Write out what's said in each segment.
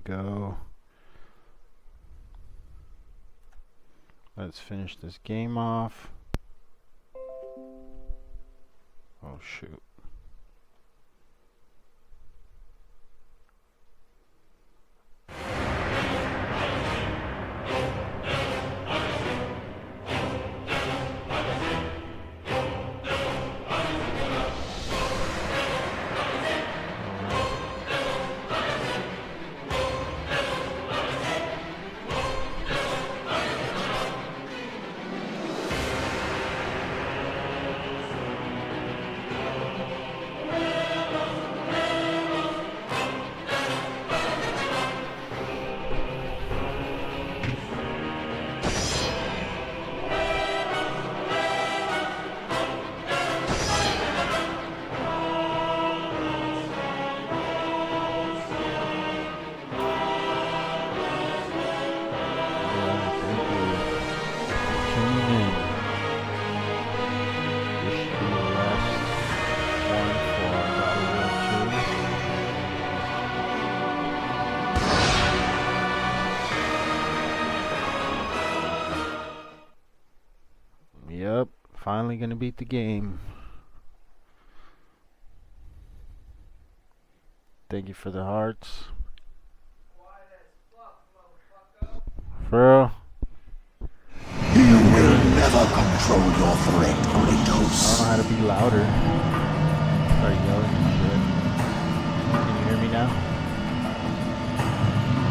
go. Let's finish this game off. Oh shoot. Yep, finally gonna beat the game. Thank you for the hearts. For real? You will never control your threat, Kratos. I don't know how to be louder. Start yelling and shit. Can you hear me now?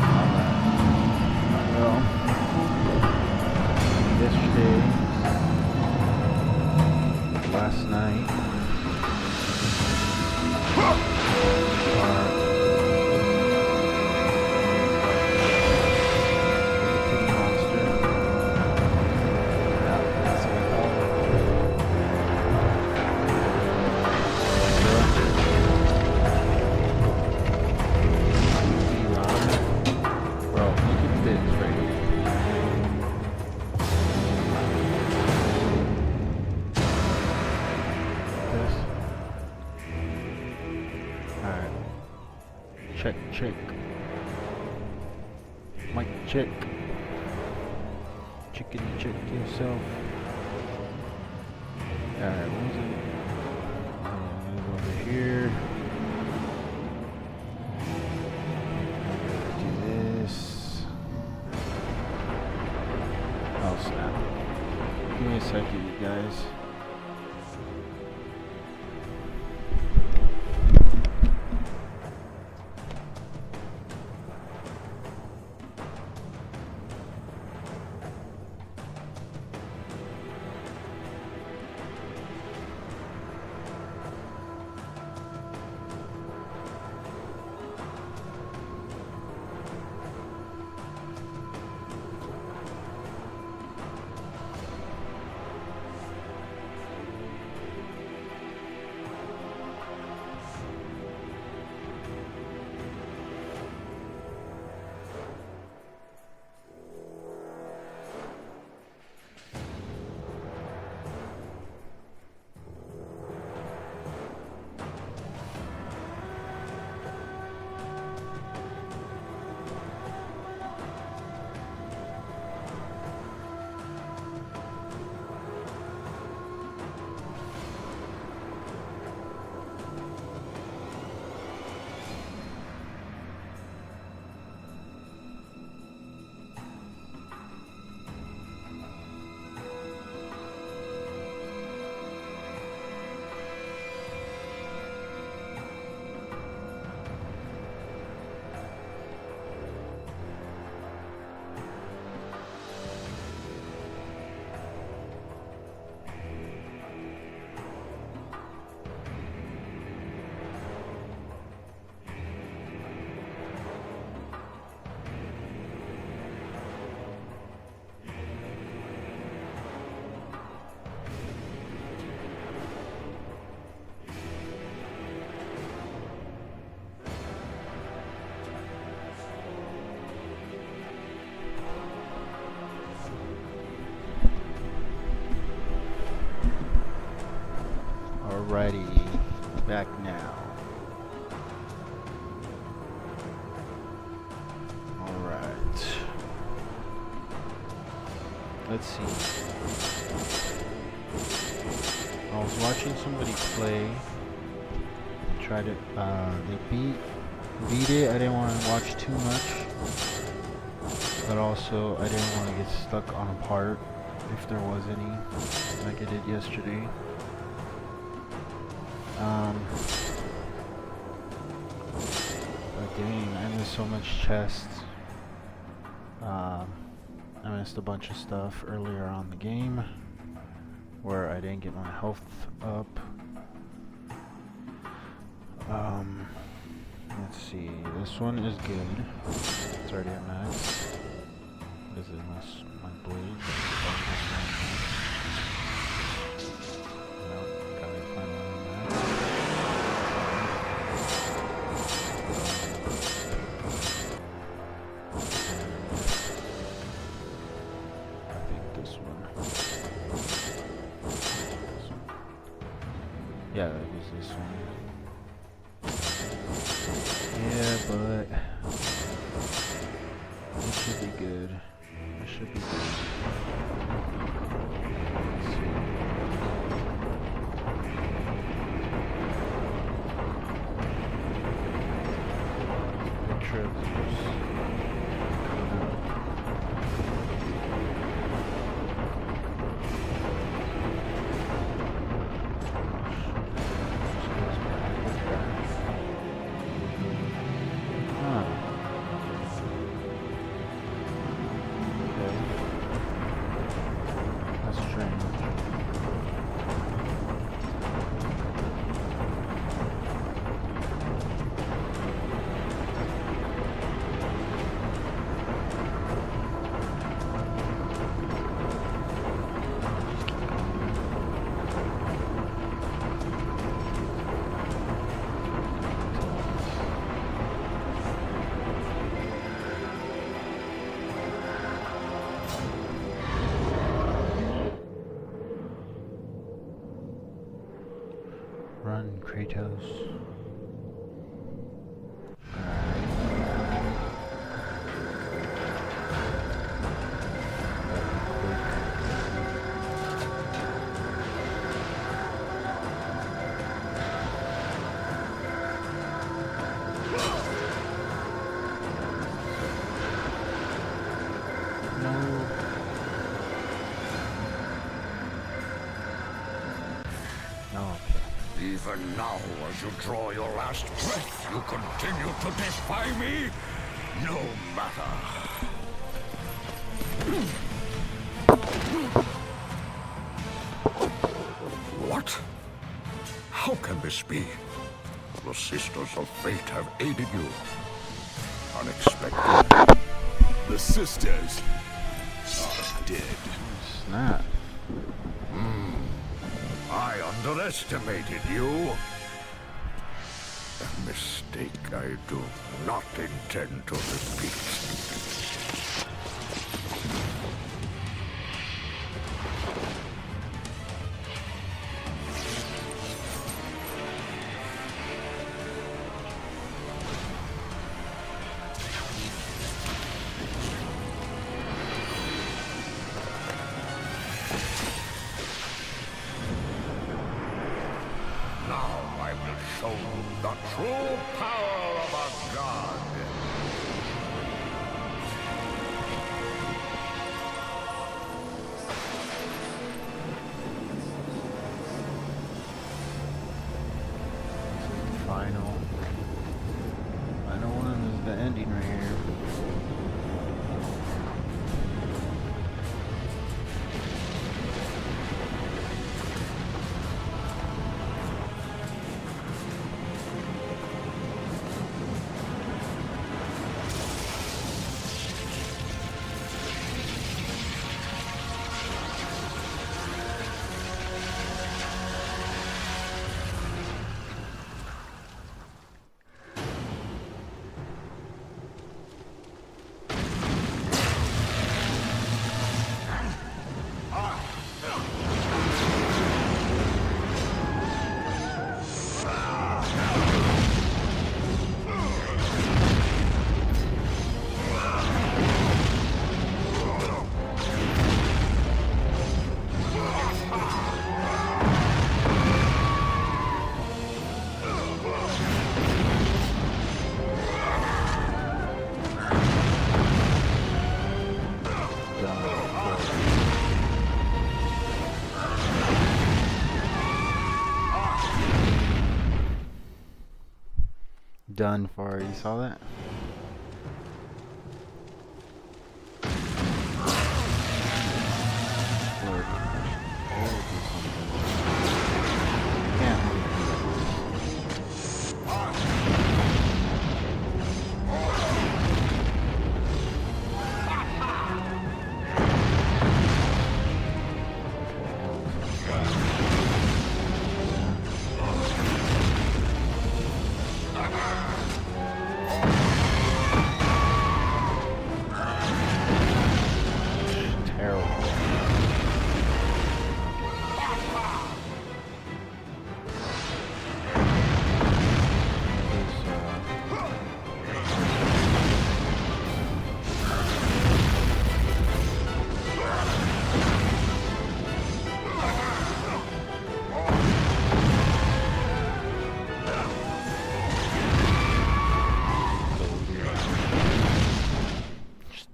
Alright. Well, yesterday, last night, check. Mic check. Chicken check yourself. Alright, what was it? I'm gonna go over here. Do this. Oh snap. Give me a second, you guys. Alrighty, back now. let's see. I was watching somebody play. Tried it. They beat it. I didn't want to watch too much, but also I didn't want to get stuck on a part if there was any, like I did yesterday. But dang, I missed so much chest. I missed a bunch of stuff earlier on the game where I didn't get my health up. Let's see. This one is good. It's already at max. This is my blade. Nope, gotta find one on max. I think this one. Yeah, that was this one. Yeah, but it should be good. It should be good. Let's see. Picture of Zeus. Run, Kratos. Even now, as you draw your last breath, you continue to defy me? No matter. What? How can this be? The Sisters of Fate have aided you. Unexpected. The Sisters are dead. Snap. I underestimated you. A mistake I do not intend to repeat. Show the true power of a god. Final one is the ending right here. done for. You saw that? Lord.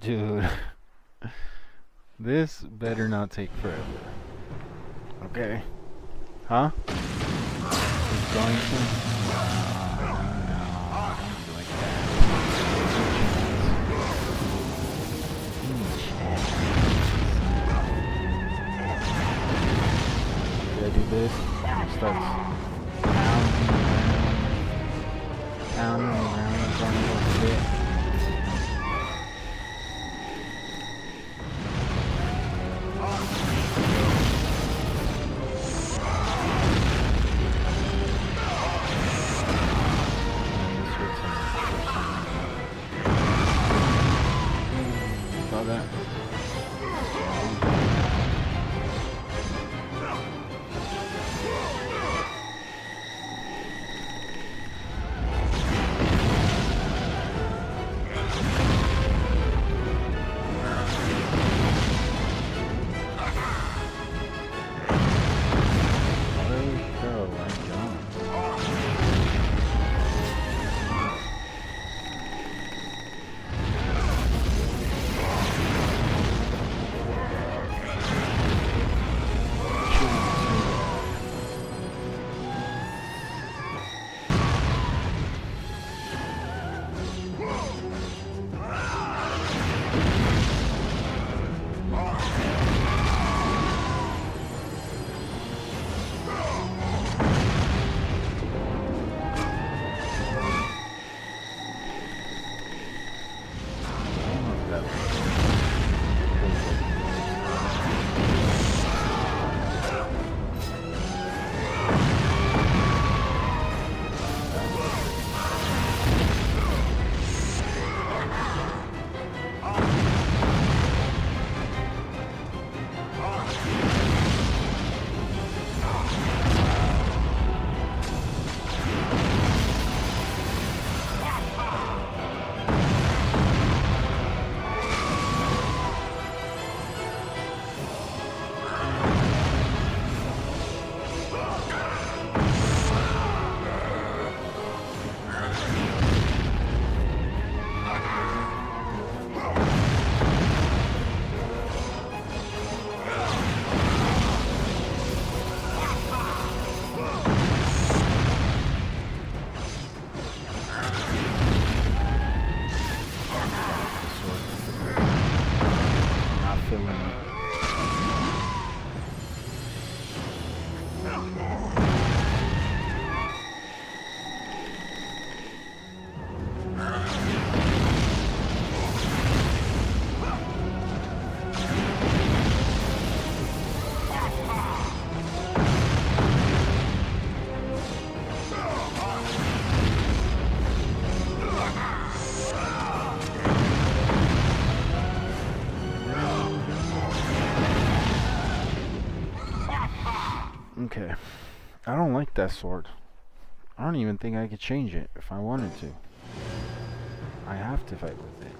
Dude, this better not take forever. Okay. Huh? It's going to? No, don't be like that. Did I do this? It starts pounding around, going a little bit. That. Okay. I don't like that sword. I don't even think I could change it if I wanted to. I have to fight with it.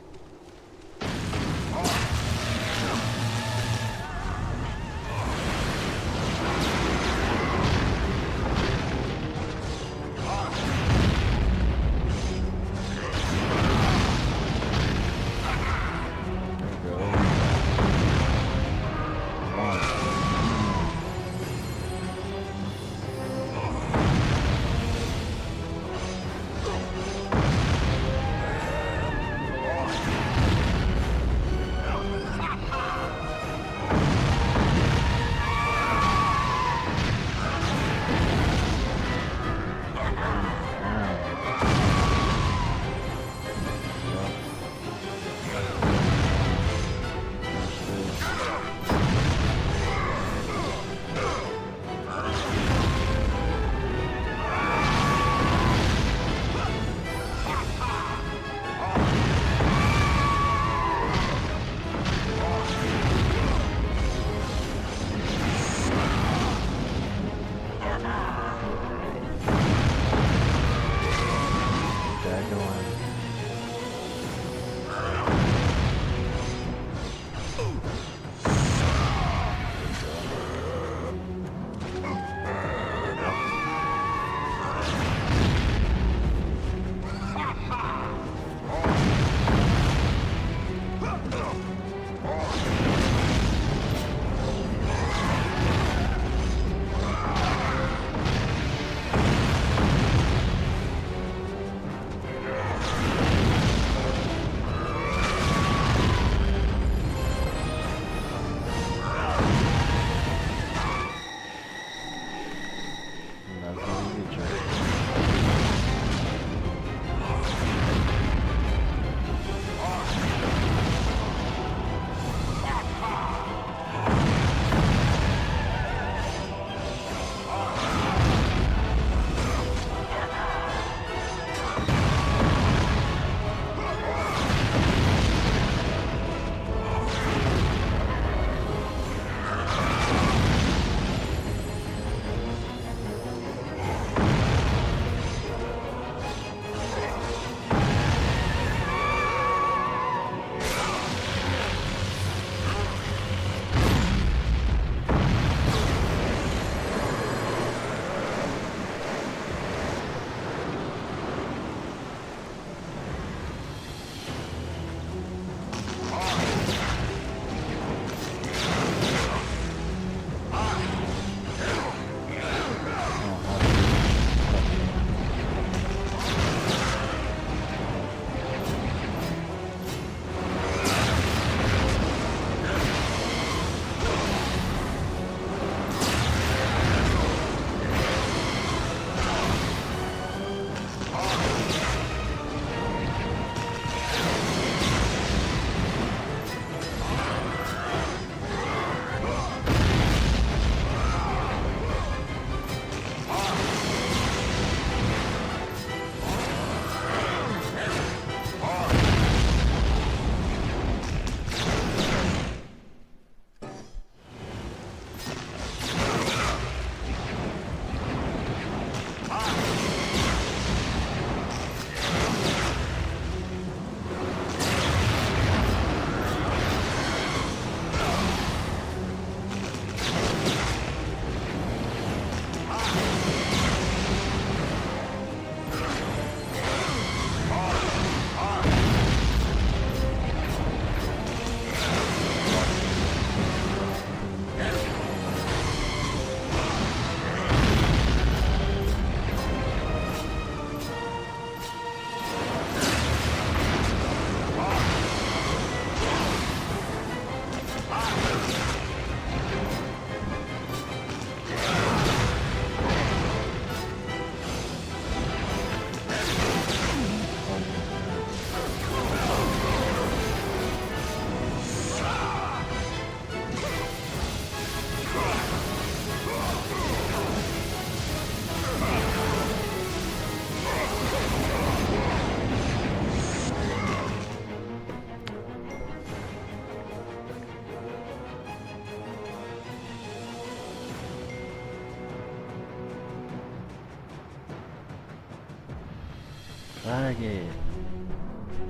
Faggot.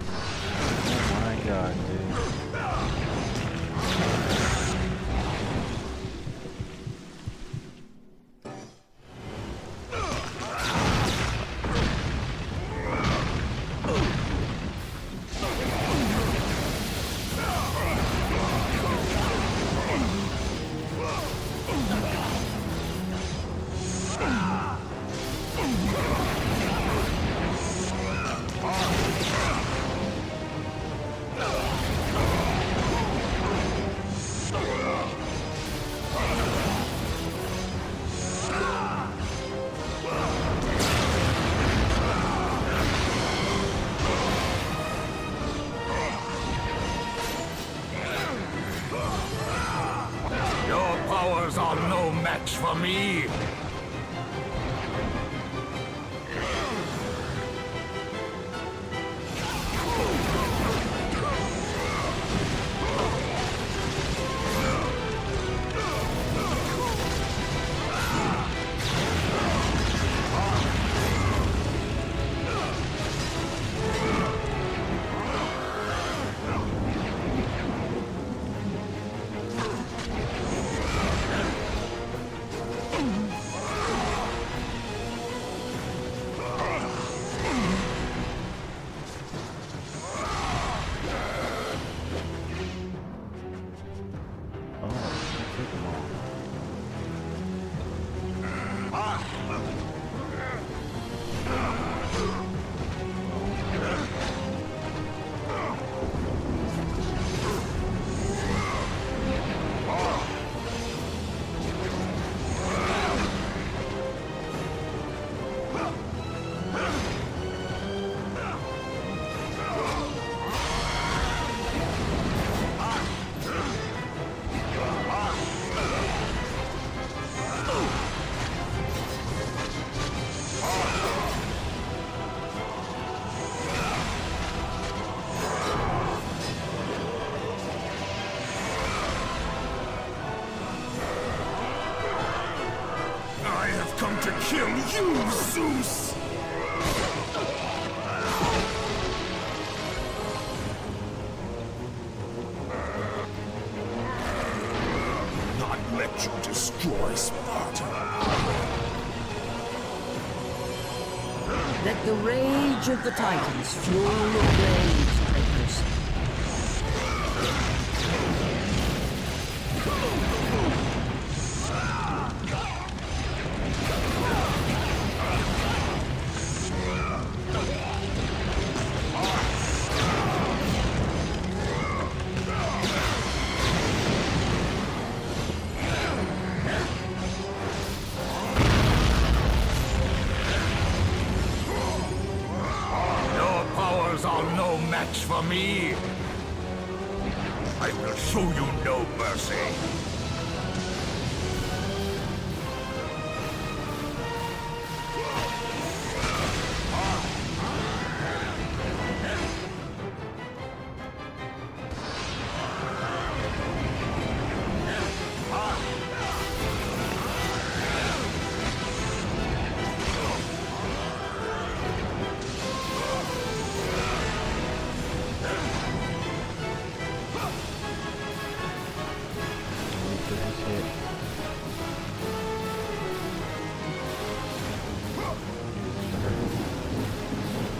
Oh my god, dude. Your powers are no match for me. I have come to kill you, Zeus! Not let you destroy Sparta. Let the rage of the Titans fuel your blades, breakers. Your powers are no match for me. I will show you no mercy.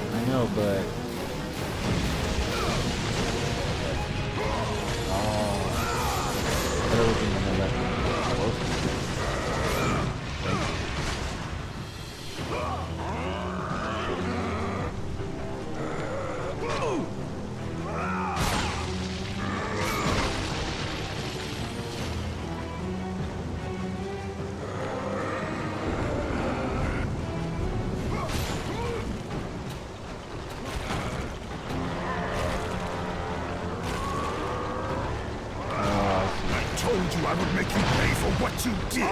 I know, but that would be my left close. I told you I would make you pay for what you did.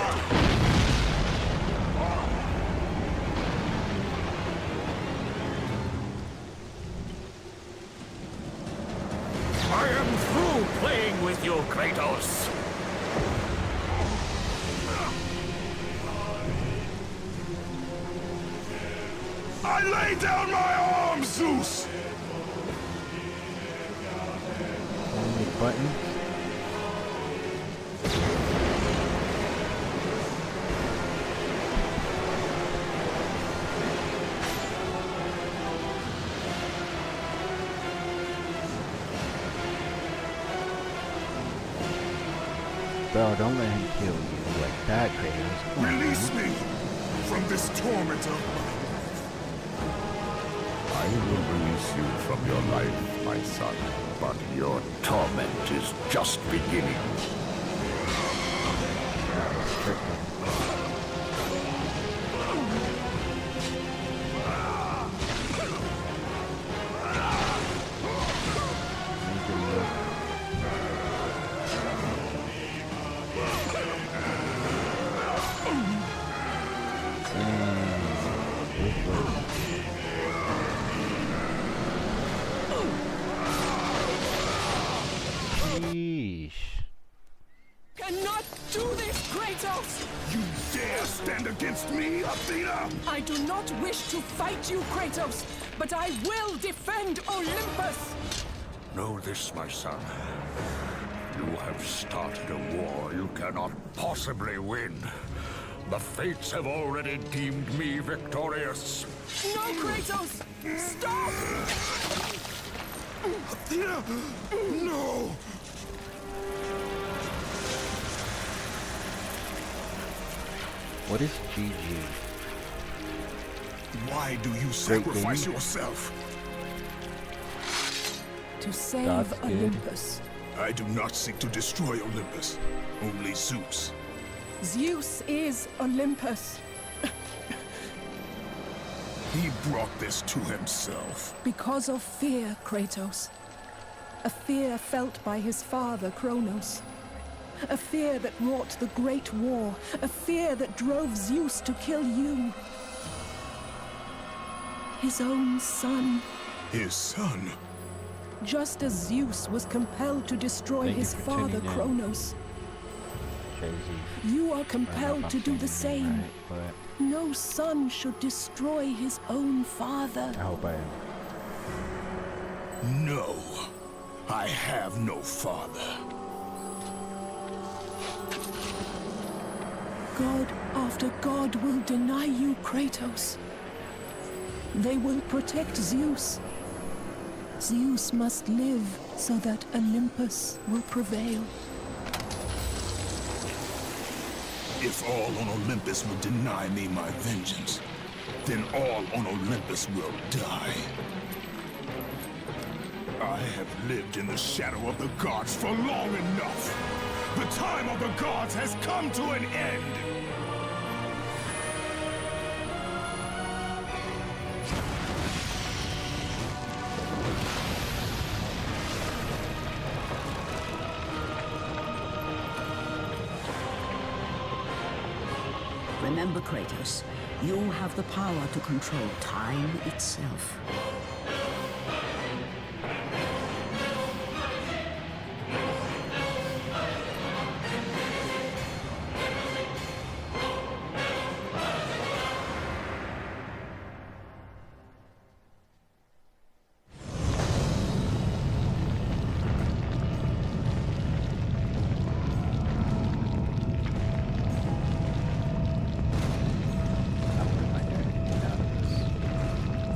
I am through playing with you, Kratos. I lay down my arms, Zeus! Only button. Bro, don't let him kill you like that, Kratos. Come on, Release man. me from this torment of I will release you from your life, my son, but your torment is just beginning. Sheesh. Cannot do this, Kratos! You dare stand against me, Athena? I do not wish to fight you, Kratos, but I will defend Olympus! Know this, my son. You have started a war you cannot possibly win. The fates have already deemed me victorious. No, Kratos! Stop! Athena! No! What is GG? Why do you sacrifice yourself? To save That's good. Olympus. I do not seek to destroy Olympus. Only Zeus. Zeus is Olympus. He brought this to himself. Because of fear, Kratos. A fear felt by his father, Kronos. A fear that wrought the Great War. A fear that drove Zeus to kill you. His own son. His son. Just as Zeus was compelled to destroy Thank you his for father, tuning in. Kronos. Crazy. You are I don't know compelled if to I'm do the saying same. it right, No son should destroy his own father. but I hope I am. No. I have no father. God after God will deny you, Kratos. They will protect Zeus. Zeus must live so that Olympus will prevail. If all on Olympus will deny me my vengeance, then all on Olympus will die. I have lived in the shadow of the gods for long enough. The time of the gods has come to an end. Remember, Kratos, you have the power to control time itself. I wouldn't mind anything out of this.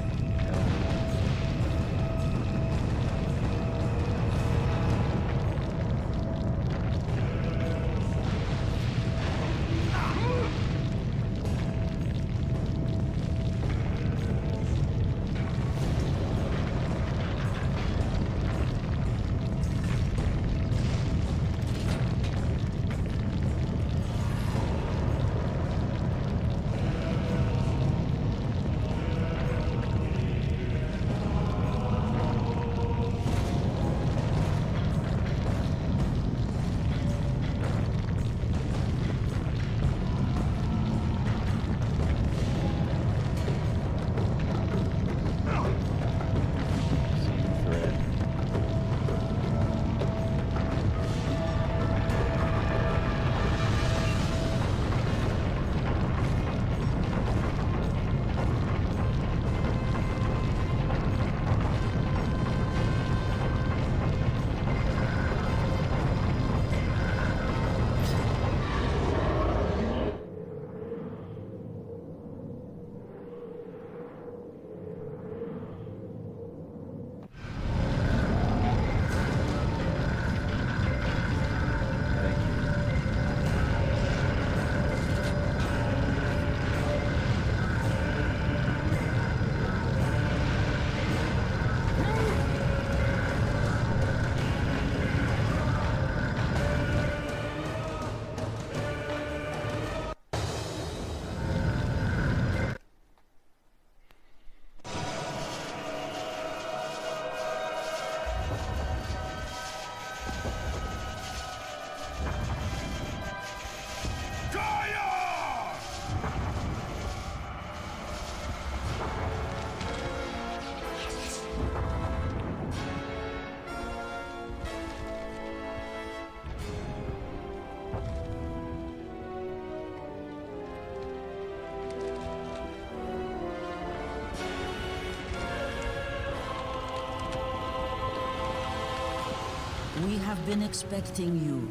have been expecting you,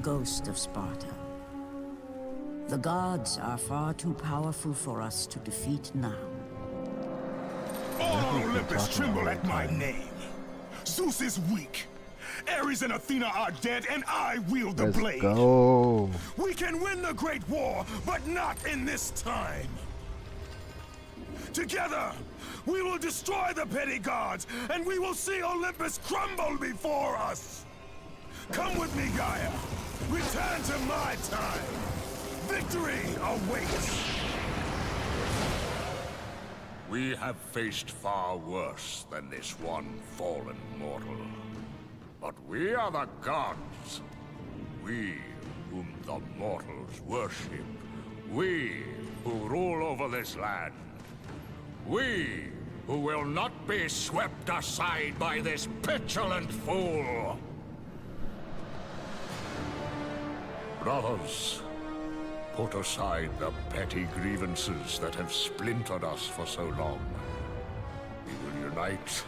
Ghost of Sparta. The gods are far too powerful for us to defeat now. All think we're Olympus talking tremble all at the my time. name. Zeus is weak. Ares and Athena are dead, and I wield the Let's blade. go. We can win the Great War, but not in this time. Together, we will destroy the petty gods, and we will see Olympus crumble before us. Come with me, Gaia. Return to my time. Victory awaits. We have faced far worse than this one fallen mortal. But we are the gods. We whom the mortals worship. We who rule over this land. We who will not be swept aside by this petulant fool. Brothers, put aside the petty grievances that have splintered us for so long. We will unite,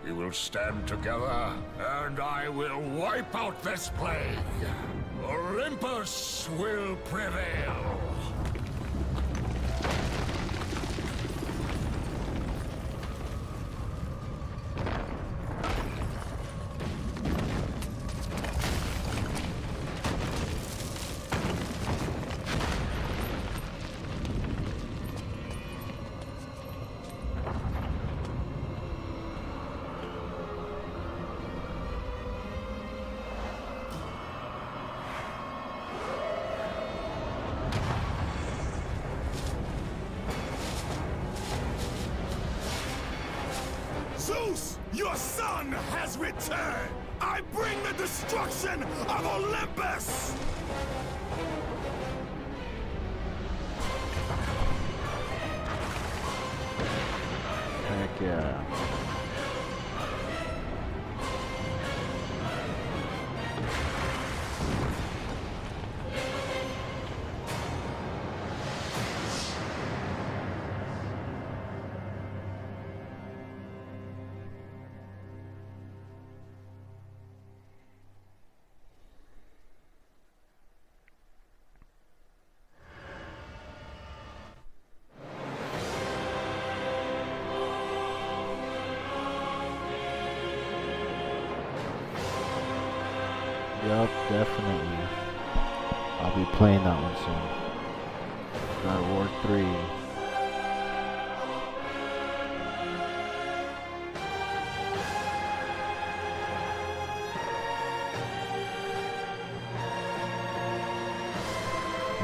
we will stand together, and I will wipe out this plague. Olympus will prevail. Zeus, your son has returned! I bring the destruction of Olympus! Heck yeah. Yup, definitely. I'll be playing that one soon. God of War 3.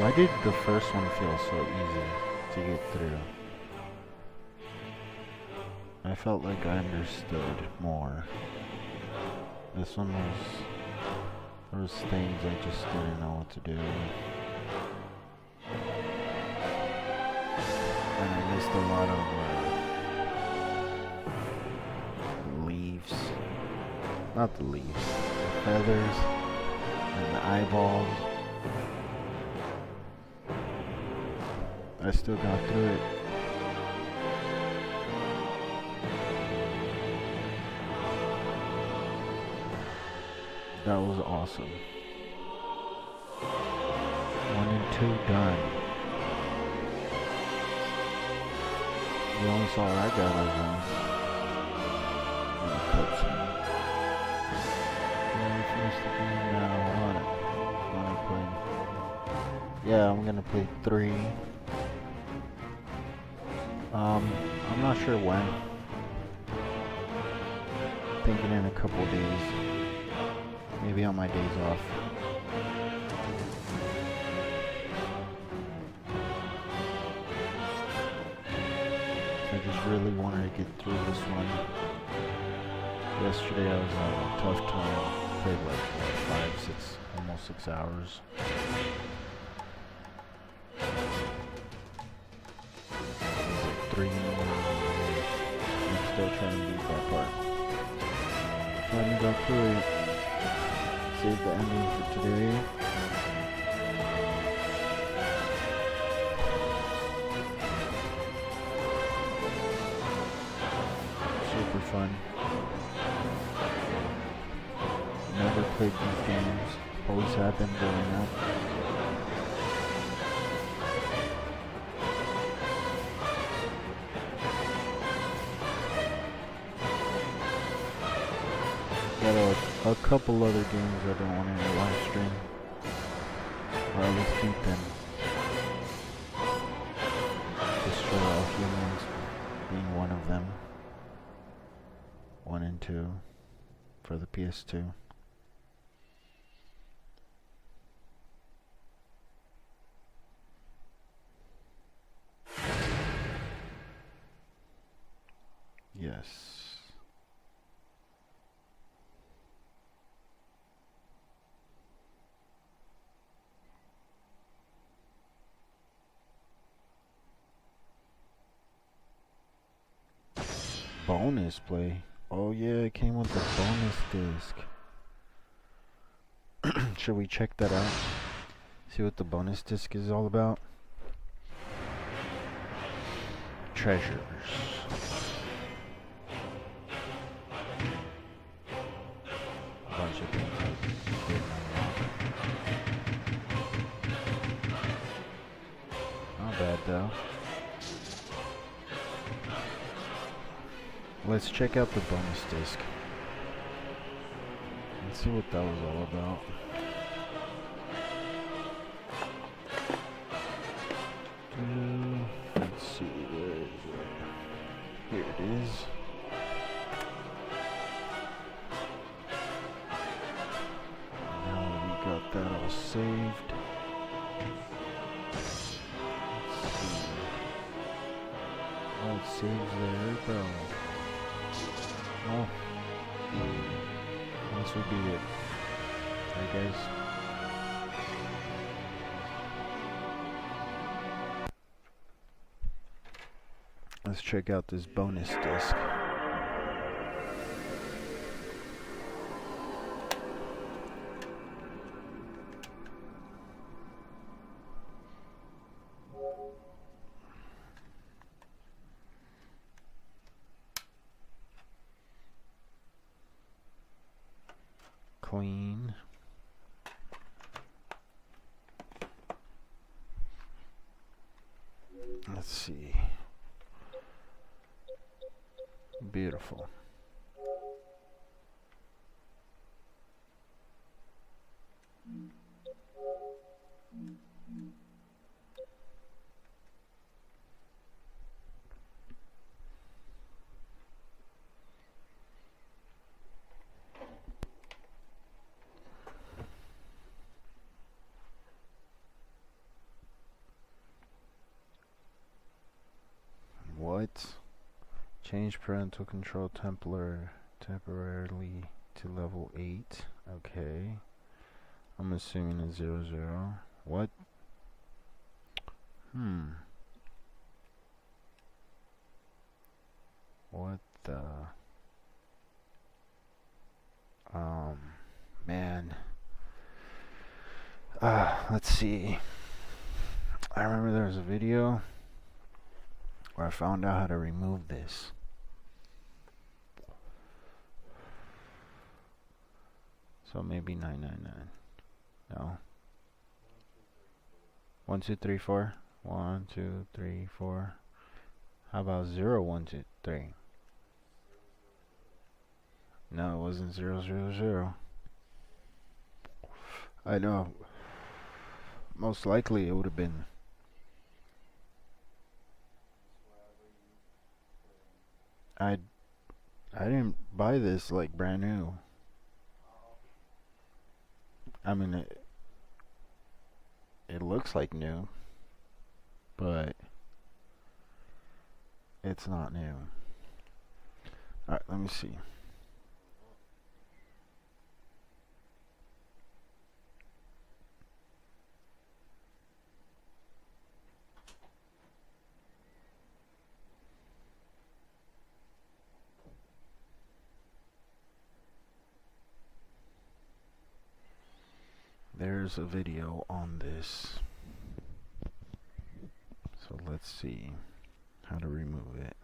Why did the first one feel so easy to get through? I felt like I understood more. This one was... there was things I just didn't know what to do. And I missed a lot of leaves. Not the leaves. The feathers. And the eyeballs. I still got through it. That was awesome. 1 and 2 done. You only saw what I got out of them. Cutscene. Yeah, we finished the game now. I wanna play. Yeah, I'm gonna play 3. I'm not sure when. Thinking in a couple days. Maybe on my days off. I just really wanted to get through this one. Yesterday I was having a tough time. Played like 5, 6, almost 6 hours. Like 3 in the morning. I'm still trying to beat that part. Finally got through it. Save the ending for today. Super fun. Never played dig these games. Always had them growing up. Got a couple other games I don't want to live stream. Or at least think them. Destroy All Humans being one of them. 1 and 2 for the PS2. Yes. Bonus play. Oh yeah, it came with the bonus disc. Should we check that out? See what the bonus disc is all about? Treasures. A bunch of things I didn't unlock. Not bad though. Let's check out the bonus disc. Let's see what that was all about. Let's see, where is it? Here it is. Now we got that all saved. Let's see. Oh, it saves there, bro. Oh, this would be it, I guess. Let's check out this bonus disc. Clean. Let's see. Beautiful. What? Change parental control temporarily to level 8. Okay. I'm assuming it's 0, 0. What? What the? Man. Let's see. I remember there was a video where I found out how to remove this. So maybe 999. No. 1 2 3 4. 1 2 3 4. How about 0 1 2 3? No, it wasn't 0 0 0. I know. Most likely it would have been. I didn't buy this like brand new. I mean, it looks like new, but it's not new. Alright, let me see. There's a video on this. So let's see how to remove it.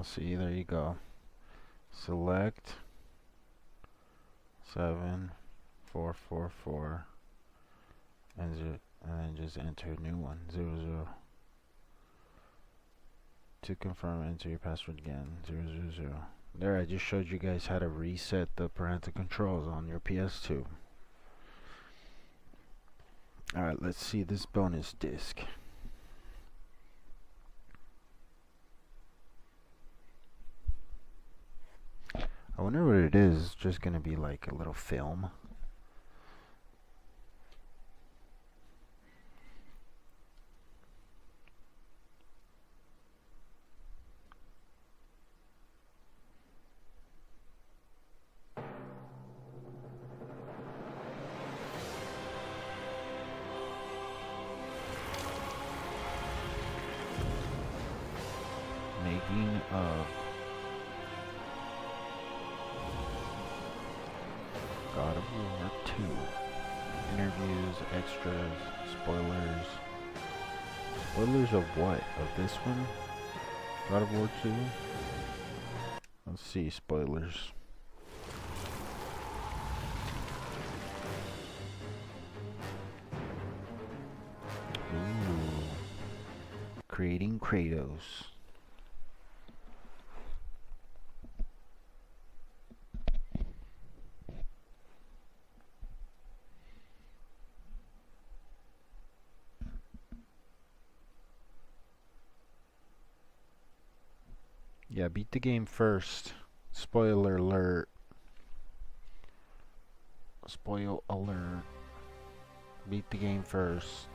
I'll see. There you go. Select 7444 and then just enter a new one. 00. To confirm, enter your password again. 000. There, I just showed you guys how to reset the parental controls on your PS2. Alright, let's see this bonus disc. I wonder what it is. It's just gonna be like a little film. Making of God of War 2. Interviews, extras, spoilers. Spoilers of what? Of this one? God of War 2? Let's see, spoilers. Ooh. Creating Kratos. Yeah, beat the game first. Spoiler alert. Spoil alert. Beat the game first.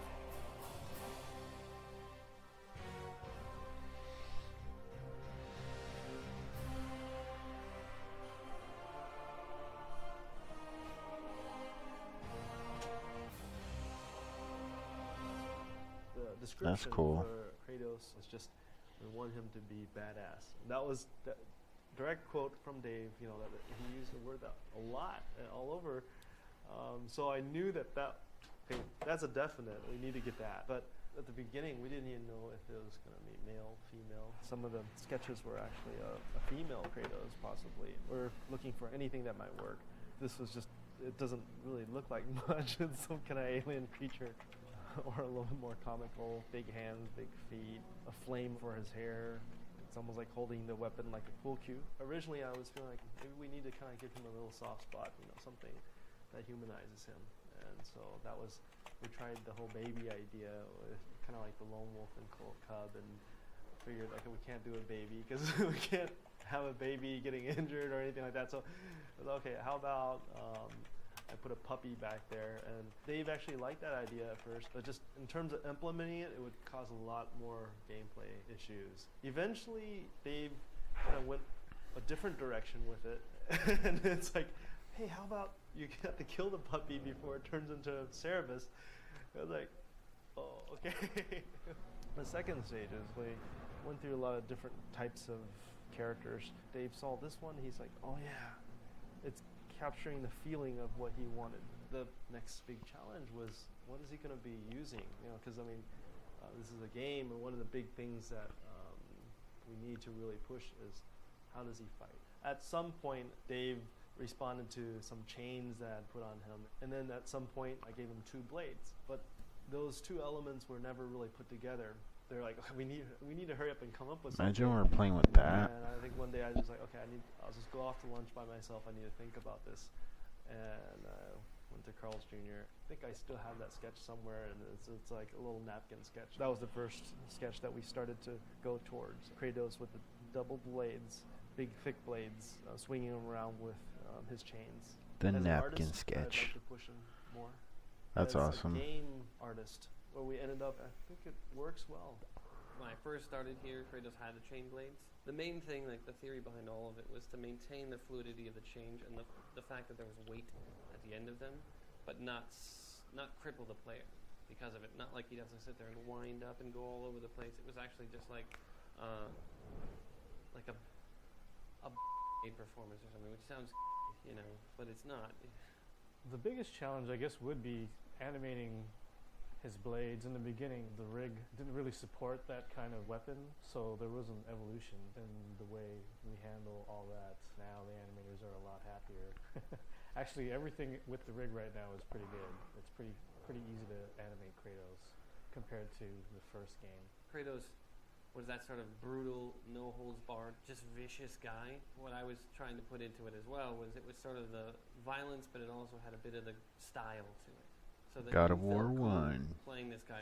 The description That's cool. for Kratos was just, we want him to be badass. That was the direct quote from Dave. You know, that he used the word that a lot, all over. So I knew that okay, that's a definite. We need to get that. But at the beginning, we didn't even know if it was going to be male, female. Some of the sketches were actually a female Kratos, possibly. We're looking for anything that might work. This was just, it doesn't really look like much. It's some kind of alien creature. Or a little bit more comical. Big hands, big feet, a flame for his hair. It's almost like holding the weapon like a pool cue. Originally, I was feeling like maybe we need to kind of give him a little soft spot, you know, something that humanizes him. And so that was, we tried the whole baby idea, with kind of like the lone wolf and cub, and figured like we can't do a baby because we can't have a baby getting injured or anything like that. So I was okay, how about I put a puppy back there, and Dave actually liked that idea at first, but just in terms of implementing it, it would cause a lot more gameplay issues. Eventually, Dave kind of went a different direction with it, and it's like, hey, how about you have to kill the puppy before it turns into Cerebus? I was like, oh, okay. The second stage is we went through a lot of different types of characters. Dave saw this one, he's like, oh yeah, it's capturing the feeling of what he wanted. The next big challenge was, what is he going to be using? You know, because I mean, this is a game, and one of the big things that we need to really push is, how does he fight? At some point, Dave responded to some chains that I'd put on him, and then at some point, I gave him 2 blades. But those 2 elements were never really put together. They're like, we need to hurry up and come up with something. Imagine we're playing with that. And I think one day I was just like, okay, I'll just go off to lunch by myself. I need to think about this. And I went to Carl's Jr. I think I still have that sketch somewhere, and it's like a little napkin sketch. That was the first sketch that we started to go towards. Kratos with the double blades, big thick blades, swinging him around with his chains. The As an napkin artist, sketch. I'd like to push him more. That's As awesome. a game artist, where we ended up, I think it works well. When I first started here, Kratos had the chain blades. The main thing, like the theory behind all of it, was to maintain the fluidity of the change and the fact that there was weight at the end of them, but not cripple the player because of it. Not like he'd have to sit there and wind up and go all over the place. It was actually just like a performance or something, which sounds, you know, but it's not. The biggest challenge, I guess, would be animating his blades. In the beginning, the rig didn't really support that kind of weapon, so there was an evolution in the way we handle all that. Now the animators are a lot happier. Actually, everything with the rig right now is pretty good. It's pretty easy to animate Kratos compared to the first game. Kratos was that sort of brutal, no holds barred, just vicious guy. What I was trying to put into it as well was it was sort of the violence, but it also had a bit of the style to it. So that God you of War felt cool 1. playing this guy.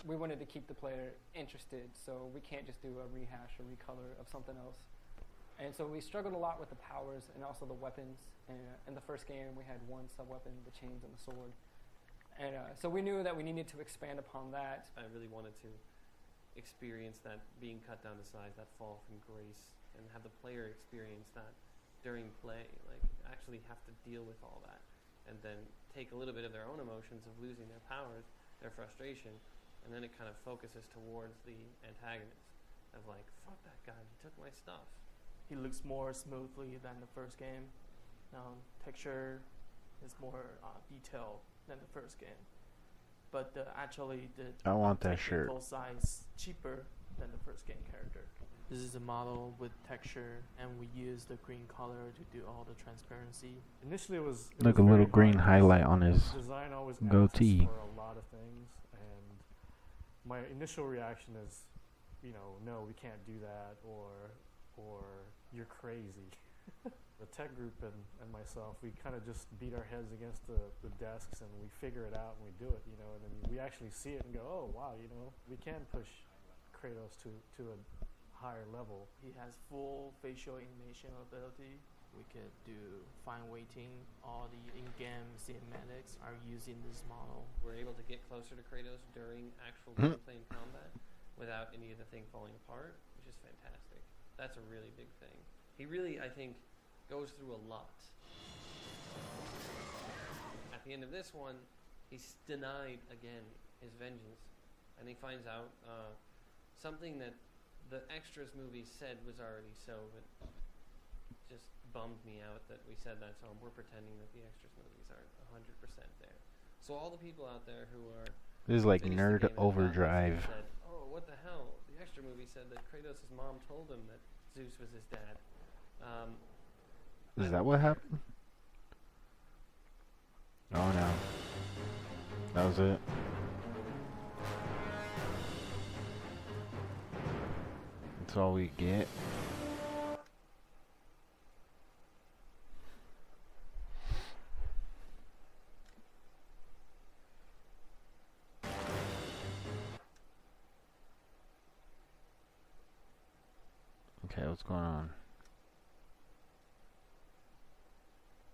We wanted to keep the player interested, so we can't just do a rehash or recolor of something else. And so we struggled a lot with the powers and also the weapons. In the first game, we had one sub-weapon, the chains and the sword. And so we knew that we needed to expand upon that. I really wanted to experience that being cut down to size, that fall from grace, and have the player experience that during play, like actually have to deal with all that, and then take a little bit of their own emotions of losing their powers, their frustration, and then it kind of focuses towards the antagonist of like, fuck that guy, he took my stuff. He looks more smoothly than the first game. Texture is more detailed than the first game, but actually the I want that shirt. technical size cheaper than the first game character. This is a model with texture, and we use the green color to do all the transparency. Initially, it was Look, a very little green hard highlight because on his design always goatee. asks for a lot of things, and my initial reaction is, no, we can't do that, or you're crazy. The tech group and myself, we kind of just beat our heads against the desks, and we figure it out and we do it, and then we actually see it and go, oh wow, we can push Kratos to a higher level. He has full facial animation ability. We could do fine weighting. All the in-game cinematics are using this model. We're able to get closer to Kratos during actual gameplay and combat without any of the thing falling apart, which is fantastic. That's a really big thing. He really, I think, goes through a lot. At the end of this one, he's denied again his vengeance, and he finds out something that the extras movie said was already so, but just bummed me out that we said that, so we're pretending that the extras movies aren't 100% there. So all the people out there who are This is like finished the nerd game and got this and overdrive. said, oh, what the hell? The extra movie said that Kratos' mom told him that Zeus was his dad. Is that what happened? Oh no. That was it. That's all we get. Okay, what's going on?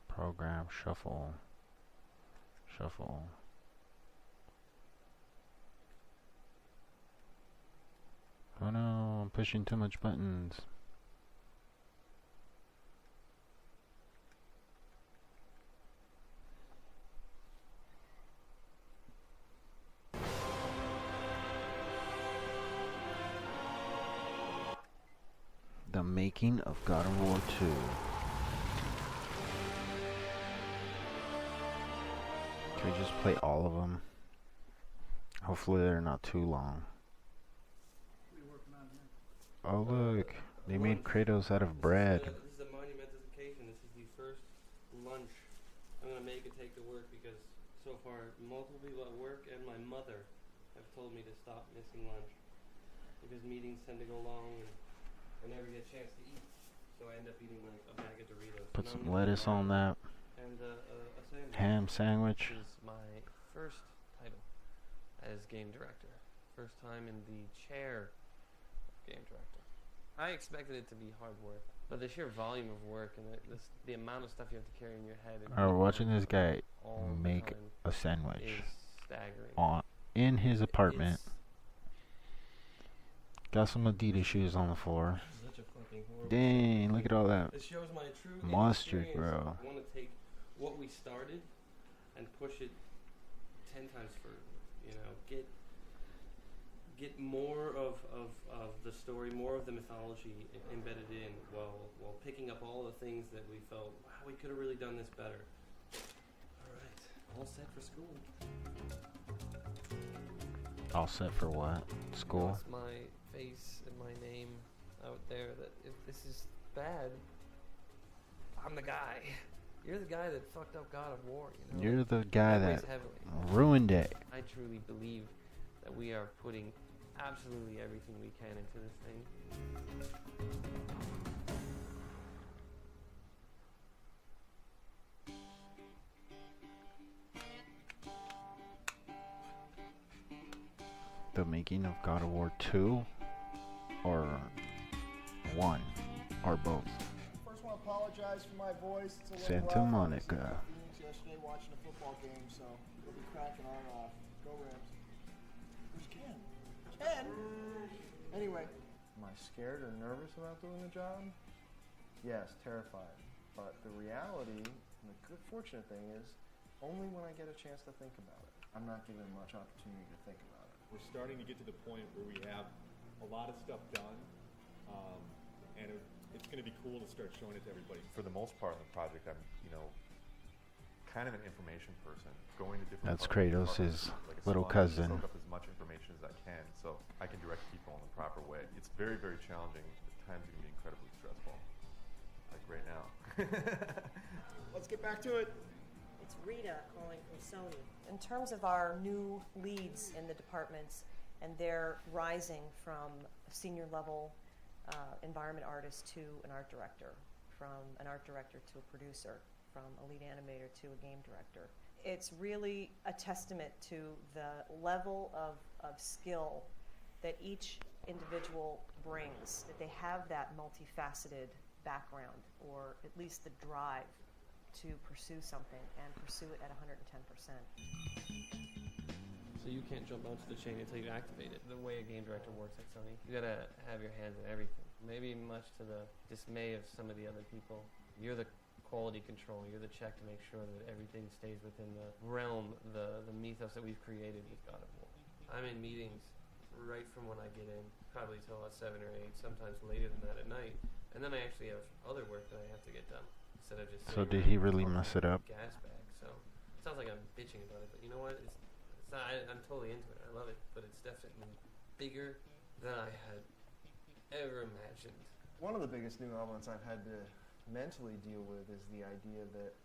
Program, shuffle. Shuffle. Oh no, I'm pushing too much buttons. The making of God of War 2. Can we just play all of them? Hopefully they're not too long. Oh look, they made Kratos out of bread. This is a monumental occasion. This is the first lunch I'm going to make it take to work, because so far multiple people at work and my mother have told me to stop missing lunch because meetings tend to go long and I never get a chance to eat. So I end up eating like a bag of Doritos. Put some lettuce on that. And a sandwich. Ham sandwich. This is my first title as game director. First time in the chair of game director. I expected it to be hard work, but the sheer volume of work and the amount of stuff you have to carry in your head. And We're watching this guy all the make time a sandwich is staggering. in his apartment. It's Got some Adidas shoes on the floor. such a fucking horrible Dang, look at all that. It shows my true Mustard, inexperience. bro. I want to take what we started and push it 10 times further. Get more of the story, more of the mythology embedded in, while picking up all the things that we felt, wow, we could have really done this better. All right. all set for school. All set for what? School? It's my face and my name out there that if this is bad, I'm the guy. You're the guy that fucked up God of War, you know? You're the guy weighs that heavily. ruined it. I truly believe that we are putting absolutely everything we can into this thing. The making of God of War 2 or 1 or both. First, want to apologize for my voice. It's a little Santa rough. Monica. I was in Phoenix yesterday watching a football game, so we'll be cracking our Go Rams. Where's Ken? Ken? Anyway, am I scared or nervous about doing the job? Yes, terrified. But the reality, and the good fortunate thing is, only when I get a chance to think about it. I'm not given much opportunity to think about it. We're starting to get to the point where we have a lot of stuff done, and it's going to be cool to start showing it to everybody. For the most part in the project, I'm, kind of an information person, going to different. That's Kratos' little cousin. Soak up as much information as I can, so I can direct people in the proper way. It's very, very challenging. At times, it can be incredibly stressful, like right now. Let's get back to it. It's Rita calling from Sony. In terms of our new leads in the departments, and they're rising from a senior level environment artist to an art director, from an art director to a producer, from a lead animator to a game director. It's really a testament to the level of skill that each individual brings, that they have that multifaceted background, or at least the drive to pursue something and pursue it at 110%. So you can't jump onto the chain until you activate it. The way a game director works at Sony, you gotta have your hands in everything. Maybe much to the dismay of some of the other people, you're the quality control, you're the check to make sure that everything stays within the realm, the mythos that we've created with God of War. I'm in meetings right from when I get in, probably till about 7 or 8, sometimes later than that at night. And then I actually have other work that I have to get done. Instead of just So did he really mess it up? Gas bag. So it sounds like I'm bitching about it, but you know what? It's not. I'm totally into it. I love it, but it's definitely bigger than I had ever imagined. One of the biggest new elements I've had to mentally deal with is the idea that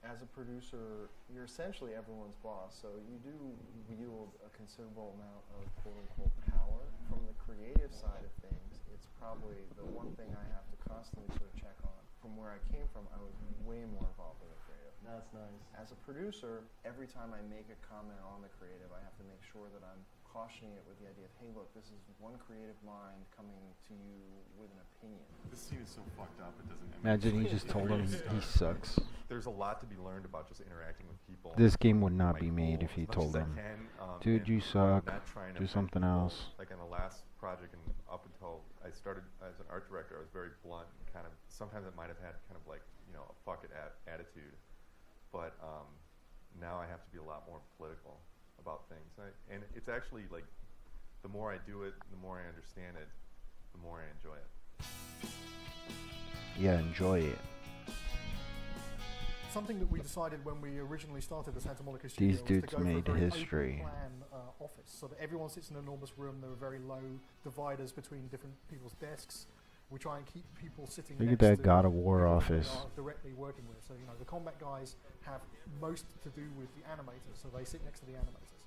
as a producer, you're essentially everyone's boss, so you do wield a considerable amount of quote-unquote power. From the creative side of things, it's probably the one thing I have to constantly sort of check on. From where I came from, I was way more involved in the creative. That's nice. As a producer, every time I make a comment on the creative, I have to make sure that I'm cautioning it with the idea of, hey, look, this is one creative mind coming to you with an opinion. This scene is so fucked up, it doesn't. Imagine he just told him he sucks. There's a lot to be learned about just interacting with people. This game would not My be made goal if he as much told as I him, can, dude, and you suck, not trying to do offend something people. else. Like in the last project, and up until I started as an art director, I was very blunt and kind of, sometimes it might have had kind of like, a fuck it attitude. But now I have to be a lot more political about things. And it's actually like, the more I do it, the more I understand it, the more I enjoy it. Yeah, enjoy it. Something that we decided when we originally started the Santa Monica studio These was to dudes go for a made very history. open plan office, so that everyone sits in an enormous room. There are very low dividers between different people's desks. We try and keep people sitting Look at next that to God of War people that office. they are directly working with. So, the combat guys have most to do with the animators, so they sit next to the animators.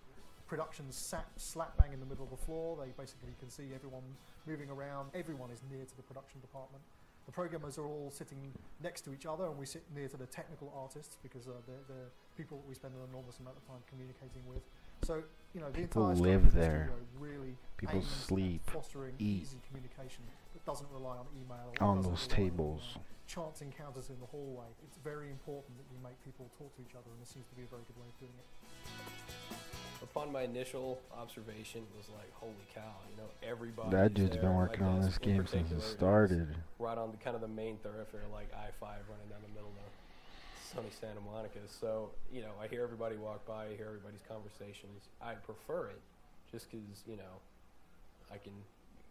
Production's sat slap bang in the middle of the floor. They basically can see everyone moving around. Everyone is near to the production department. The programmers are all sitting next to each other, and we sit near to the technical artists because they're people that we spend an enormous amount of time communicating with. So, the People entire live structure of the there. studio really People aims at sleep, fostering eat. easy communication that doesn't rely on email. or On doesn't those rely on, tables. chance encounters in the hallway. It's very important that you make people talk to each other, and this seems to be a very good way of doing it. Upon my initial observation, it was like, holy cow, everybody. That dude's been working on this game since it started. Right on the main thoroughfare, like I-5 running down the middle of sunny Santa Monica. So, I hear everybody walk by, I hear everybody's conversations. I prefer it just because, I can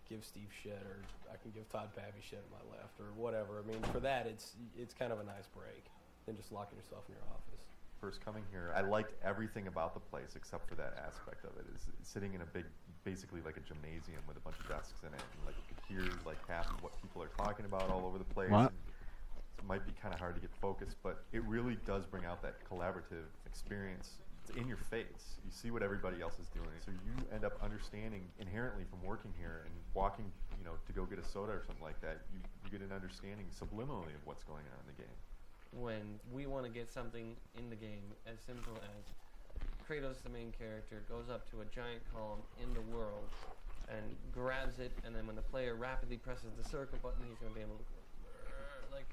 give Steve shit, or I can give Todd Pappy shit at my left, or whatever. I mean, for that, it's kind of a nice break than just locking yourself in your office. first coming here, I liked everything about the place except for that aspect of it. Is sitting in a big, basically like a gymnasium with a bunch of desks in it, and like you could hear like half of what people are talking about all over the place. What? And it might be kind of hard to get focused, but it really does bring out that collaborative experience. It's in your face. You see what everybody else is doing, so you end up understanding inherently from working here and walking, to go get a soda or something like that. You get an understanding subliminally of what's going on in the game. When we want to get something in the game, as simple as Kratos, the main character, goes up to a giant column in the world and grabs it, and then when the player rapidly presses the circle button, he's going to be able to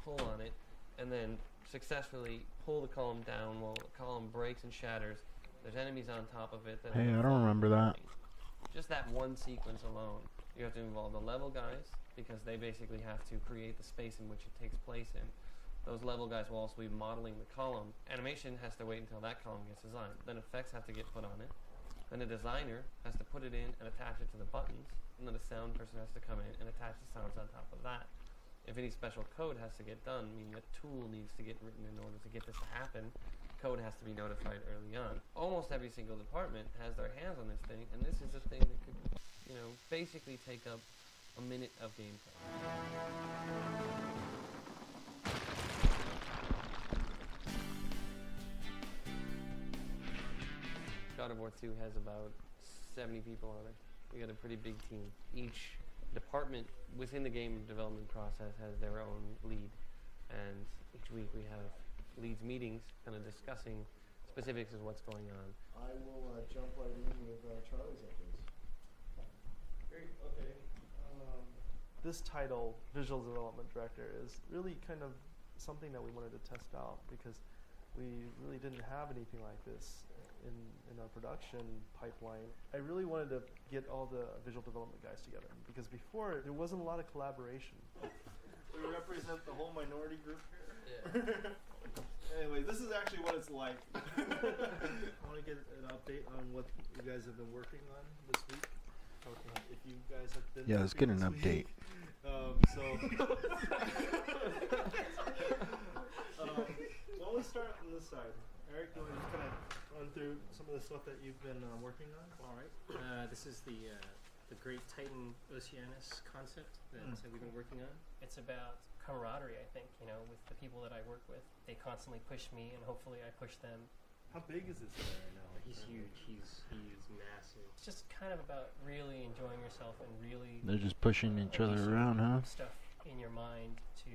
pull on it, and then successfully pull the column down while the column breaks and shatters. There's enemies on top of it. That Hey, I don't remember that. Just that one sequence alone, you have to involve the level guys, because they basically have to create the space in which it takes place in. Those level guys will also be modeling the column. Animation has to wait until that column gets designed. Then effects have to get put on it. Then a designer has to put it in and attach it to the buttons. And then a sound person has to come in and attach the sounds on top of that. If any special code has to get done, meaning a tool needs to get written in order to get this to happen, code has to be notified early on. Almost every single department has their hands on this thing, and this is a thing that could, basically take up a minute of gameplay. God of War 2 has about 70 people on it. We got a pretty big team. Each department within the game development process has their own lead, and each week we have leads meetings kind of discussing specifics of what's going on. I will jump right in with Charlie's updates. Great, okay. This title, Visual Development Director, is really kind of something that we wanted to test out, because we really didn't have anything like this in our production pipeline. I really wanted to get all the visual development guys together, because before there wasn't a lot of collaboration. We represent the whole minority group here. Yeah. Anyway, this is actually what it's like. I want to get an update on what you guys have been working on this week. Okay. If you guys have been let's get an update. Well, let's start on this side. Eric, do you want to just kind of run through some of the stuff that you've been working on? All right. This is the Great Titan Oceanus concept that we've been working on. It's about camaraderie, I think, with the people that I work with. They constantly push me, and hopefully I push them. How big is this guy right now? He's huge. He's massive. It's just kind of about really enjoying yourself and really... They're just pushing each other around, huh? ...stuff in your mind to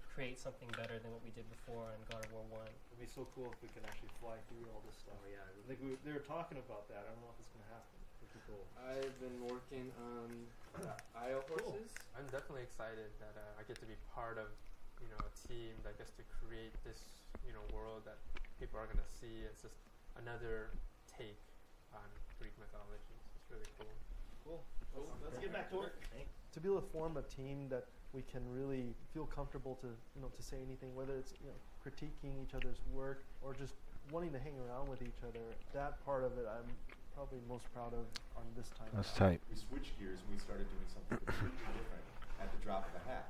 create something better than what we did before on God of War 1. It'd be so cool if we could actually fly through all this stuff. Oh, yeah. I think they were talking about that. I don't know if it's going to happen. It'd be cool. I've been working on IO horses. Cool. I'm definitely excited that I get to be part of, a team that gets to create this, world that people are going to see. It's just another take on Greek mythology. It's really cool. Cool. Let's get back to work. To be able to form a team that we can really feel comfortable to say anything, whether it's critiquing each other's work or just wanting to hang around with each other. That part of it I'm probably most proud of on this time. That's tight. We switched gears and we started doing something completely different at the drop of a hat.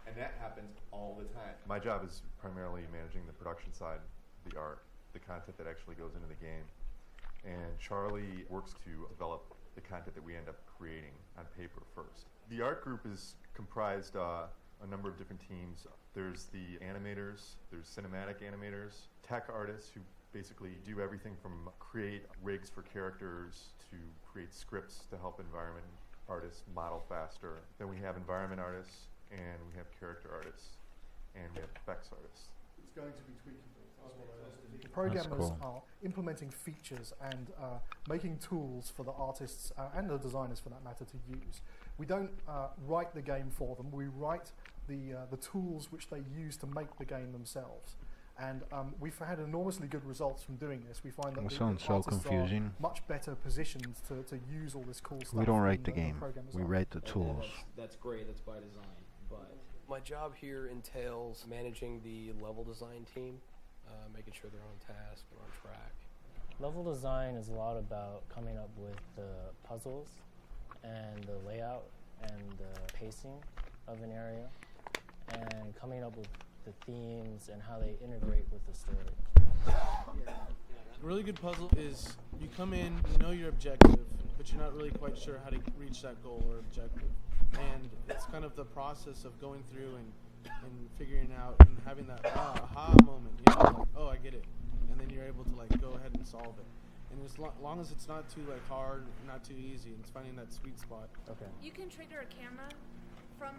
And that happens all the time. My job is primarily managing the production side, the art, the content that actually goes into the game. And Charlie works to develop the content that we end up creating on paper first. The art group is comprised a number of different teams. There's the animators, there's cinematic animators, tech artists who basically do everything from create rigs for characters to create scripts to help environment artists model faster. Then we have environment artists, and we have character artists, and we have effects artists. It's going to be tweaking things. Programmers are implementing features and making tools for the artists and the designers, for that matter, to use. We don't write the game for them. We write the tools which they use to make the game themselves. And we've had enormously good results from doing this. We find that the sounds so artists confusing. are much better positioned to use all this cool stuff. We don't write the than game. programmers We are. write the tools. That's great. That's by design. But my job here entails managing the level design team, making sure they're on task and on track. Level design is a lot about coming up with the puzzles and the layout and the pacing of an area, and coming up with the themes and how they integrate with the story. really good puzzle is you come in, you know your objective, but you're not really quite sure how to reach that goal or objective. And it's kind of the process of going through and figuring out and having that aha moment, you know, like, oh, I get it. And then you're able to like go ahead and solve it. And as long as it's not too like hard, not too easy, it's finding that sweet spot. Okay. You can trigger a camera from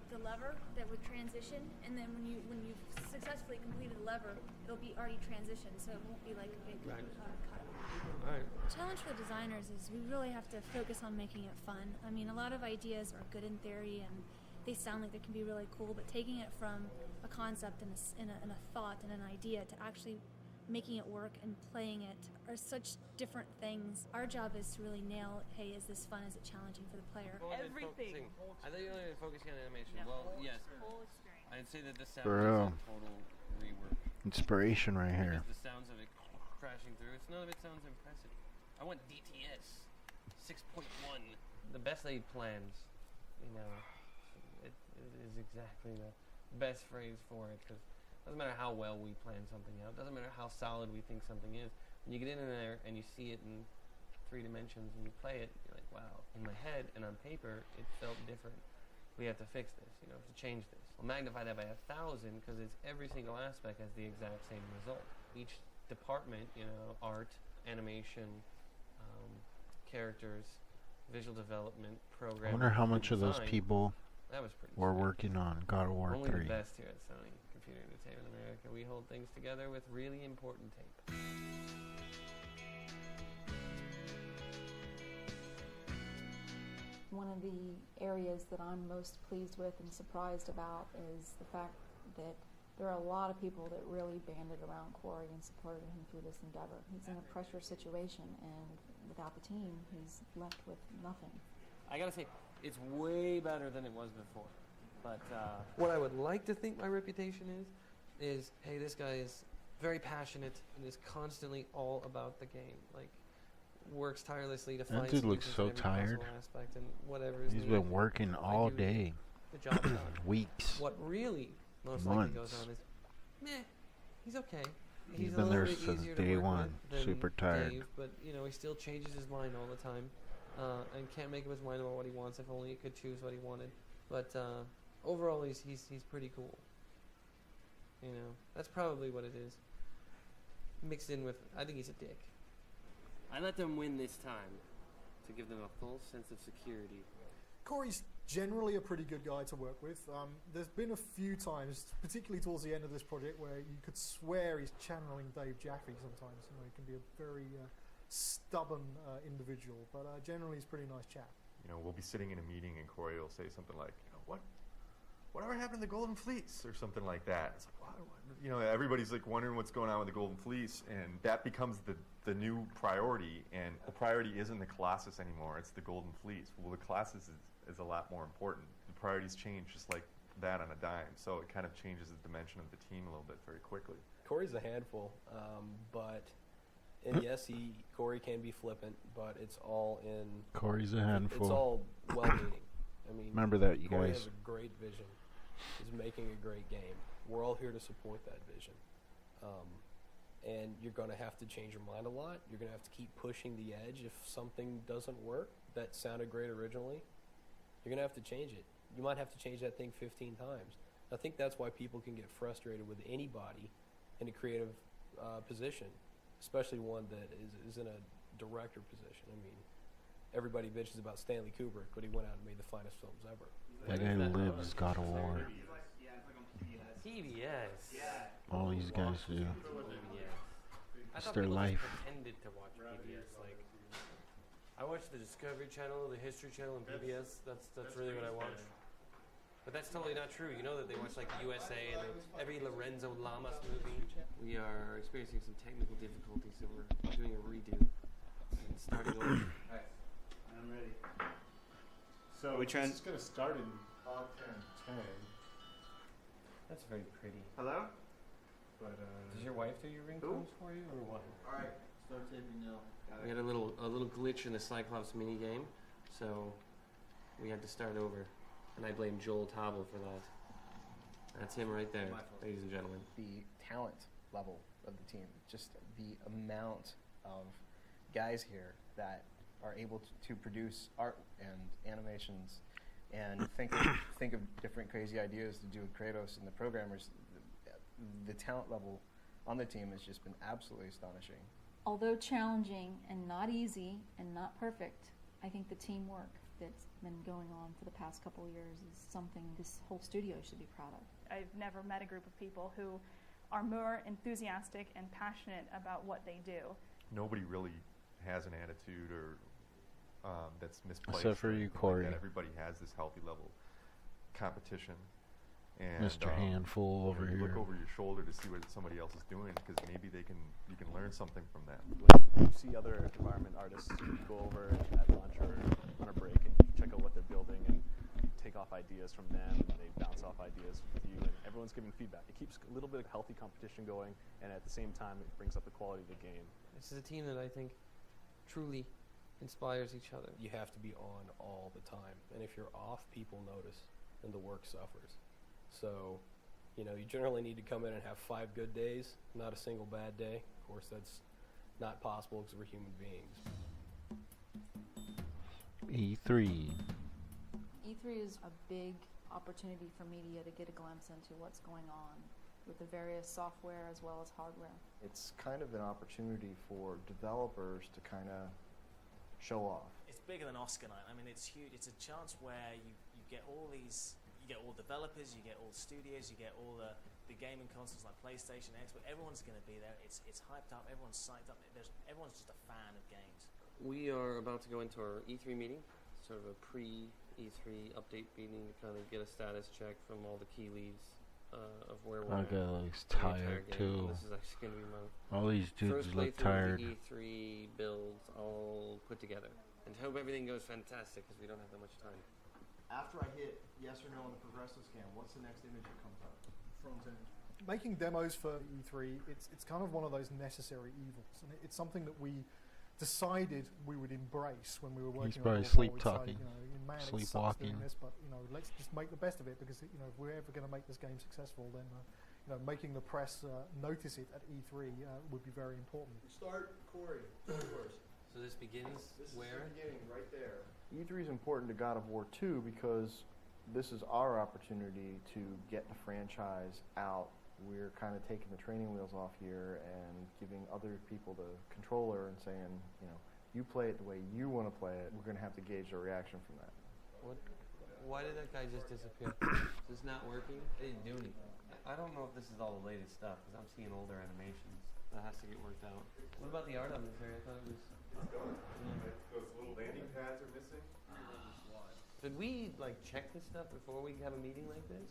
the lever that would transition, and then when you've successfully completed the lever, it'll be already transitioned, so it won't be like a big cut. All right. The challenge for the designers is we really have to focus on making it fun. I mean, a lot of ideas are good in theory and they sound like they can be really cool, but taking it from a concept and a thought and an idea to actually making it work and playing it are such different things. Our job is to really nail, hey, is this fun? Is it challenging for the player? Everything. I thought you were focusing on animation. No. Well, yes. Whole experience. I'd say that the sound For is real. a total rework. Inspiration right here. Because the sounds of it crashing through, none of it sounds impressive. I want DTS 6.1. The best laid plans, you know, it is exactly the best phrase for it, because it doesn't matter how well we plan something out, it doesn't matter how solid we think something is. When you get in there and you see it in 3 dimensions and you play it, you're like, wow. In my head and on paper, it felt different. We have to fix this, you know, to change this. We'll magnify that by 1,000 because it's every single aspect has the exact same result. Each department, you know, art, animation, characters, visual development, I programming. wonder how much of those design. people That was pretty were sweet. working on God of War Only 3. the best here at Sony Computer Entertainment America. We hold things together with really important tape. One of the areas that I'm most pleased with and surprised about is the fact that there are a lot of people that really banded around Corey and supported him through this endeavor. He's in a pressure situation, and without the team, he's left with nothing. I gotta say, it's way better than it was before. But what I would like to think my reputation is, hey, this guy is very passionate and is constantly all about the game. Like, works tirelessly to find That dude looks solutions so to every tired. possible aspect and whatever is He's needed. been working all day. The job done. Weeks. What really most likely goes Months. on is, meh, he's okay. He's a been little there bit since easier to day work one, with than super tired. Dave, but you know, he still changes his mind all the time, and can't make up his mind about what he wants. If only he could choose what he wanted. But overall, he's pretty cool. You know, that's probably what it is. Mixed in with, I think he's a dick. I let them win this time to give them a full sense of security. Corey's generally a pretty good guy to work with. There's been a few times, particularly towards the end of this project, where you could swear he's channeling Dave Jaffe sometimes. You know, he can be a very stubborn individual, but generally he's a pretty nice chap. You know, we'll be sitting in a meeting and Corey will say something like, you know, whatever happened to the Golden Fleece or something like that. It's like, what? You know, everybody's like wondering what's going on with the Golden Fleece, and that becomes the new priority, and the priority isn't the Colossus anymore, it's the Golden Fleece. Well, the Colossus is a lot more important. The priorities change just like that on a dime, so it kind of changes the dimension of the team a little bit very quickly. Corey's a handful, and yes, Corey can be flippant, but it's all in. Corey's a handful. It's all well-meaning. I mean, remember that, you Corey guys. has a great vision. He's making a great game. We're all here to support that vision. And you're going to have to change your mind a lot. You're going to have to keep pushing the edge. If something doesn't work that sounded great originally, you're going to have to change it. You might have to change that thing 15 times. I think that's why people can get frustrated with anybody in a creative position, especially one that is in a director position. I mean, everybody bitches about Stanley Kubrick, but he went out and made the finest films ever. That guy lives God of War. PBS. All these guys do. I It's thought their people life. just pretended to watch PBS. Like, I watch the Discovery Channel, the History Channel, and PBS. That's really what I watch. But that's totally not true. You know that they watch like USA and every Lorenzo Lamas movie. We are experiencing some technical difficulties, so we're doing a redo and starting over. Alright, I'm ready. So this is going to start in 10. That's very pretty. Hello? But Does your wife do your ringtones for you, or what? Alright, start taping now. We had a little glitch in the Cyclops mini game, so we had to start over, and I blame Joel Tobel for that. That's him right there, ladies and gentlemen. The talent level of the team. Just the amount of guys here that are able to produce art and animations and think of different crazy ideas to do with Kratos, and the programmers. The talent level on the team has just been absolutely astonishing. Although challenging and not easy and not perfect, I think the teamwork that's been going on for the past couple of years is something this whole studio should be proud of. I've never met a group of people who are more enthusiastic and passionate about what they do. Nobody really has an attitude or that's misplaced. Except for you, Corey. Like that. Everybody has this healthy level competition. And, Mr. Handful over you here. look over your shoulder to see what somebody else is doing, because maybe you can learn something from that. You see other environment artists go over at lunch or on a break and check out what they're building and take off ideas from them, and they bounce off ideas with you, and everyone's giving feedback. It keeps a little bit of healthy competition going, and at the same time it brings up the quality of the game. This is a team that I think truly inspires each other. You have to be on all the time, and if you're off, people notice, and the work suffers. So, you generally need to come in and have 5 good days, not a single bad day. Of course, that's not possible because we're human beings. E3. E3 is a big opportunity for media to get a glimpse into what's going on with the various software as well as hardware. It's kind of an opportunity for developers to kind of show off. It's bigger than Oscar night. I mean, it's huge. It's a chance where you get all these, you get all developers, you get all studios, you get all the gaming consoles like PlayStation, Xbox. Everyone's going to be there. It's hyped up. Everyone's psyched up. Everyone's just a fan of games. We are about to go into our E3 meeting, sort of a pre-E3 update meeting to kind of get a status check from all the key leads of where we're That at. guy looks tired too. This is actually going to be my all these dudes first look playthrough of tired. the E3 builds all put together. And hope everything goes fantastic because we don't have that much time. After I hit yes or no on the progressive scan, what's the next image that comes up? Front end. Making demos for E3, it's kind of one of those necessary evils, and it's something that we decided we would embrace when we were working. He's probably on sleep it. talking, Man, sleepwalking. This, but let's just make the best of it, because if we're ever going to make this game successful, then making the press notice it at E3 would be very important. Start, Corey. Go first. So this begins where? This is the beginning, right there. E3 is important to God of War 2 because this is our opportunity to get the franchise out. We're kind of taking the training wheels off here and giving other people the controller and saying, you play it the way you want to play it. We're going to have to gauge the reaction from that. What? Why did that guy just disappear? Is this not working? They didn't do anything. I don't know if this is all the latest stuff, because I'm seeing older animations. That has to get worked out. What about the art on this area? I thought it was... Those little landing pads are missing. Should we check this stuff before we have a meeting like this?